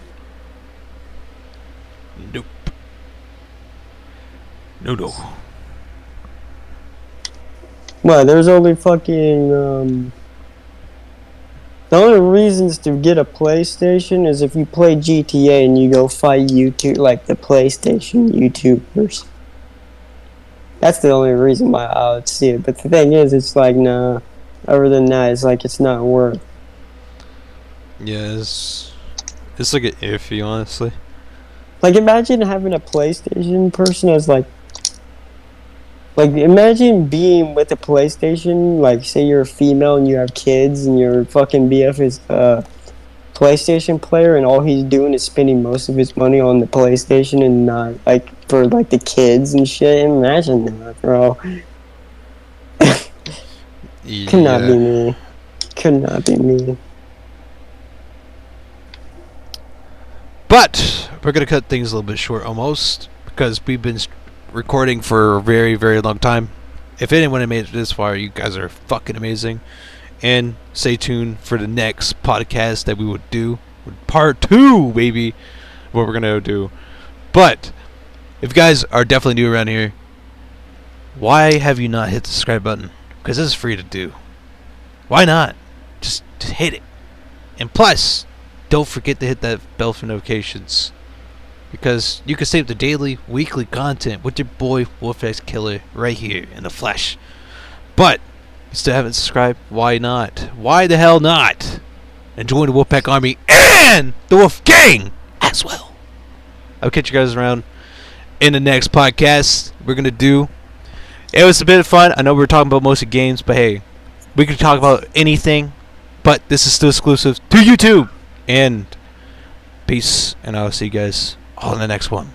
Nope. No. Well, there's only fucking the only reasons to get a PlayStation is if you play GTA and you go fight YouTube, like the PlayStation YouTubers. That's the only reason why I would see it. But the thing is, it's like, nah. Other than that, it's like it's not worth. Yes. It's like an iffy, honestly. Like, imagine having a PlayStation person as like imagine being with a PlayStation, like, say you're a female and you have kids and your fucking BF is a PlayStation player and all he's doing is spending most of his money on the PlayStation and not, like, for, like, the kids and shit. Imagine that, bro. Could not be me. Could not be me. But we're going to cut things a little bit short almost because we've been recording for a very, very long time. If anyone had made it this far, you guys are fucking amazing. And stay tuned for the next podcast that we would do. Part 2, baby. What we're going to do. But if you guys are definitely new around here, why have you not hit the subscribe button? Because this is free to do. Why not? Just hit it. And plus, don't forget to hit that bell for notifications. Because you can stay up to daily, weekly content with your boy Wolfx Killer right here in the flesh. But you still haven't subscribed? Why not? Why the hell not? And join the Wolfpack Army and the Wolf Gang as well. I'll catch you guys around in the next podcast we're gonna do. It was a bit of fun. I know we were talking about mostly games, but hey, we could talk about anything. But this is still exclusive to YouTube. And peace, and I'll see you guys all in the next one.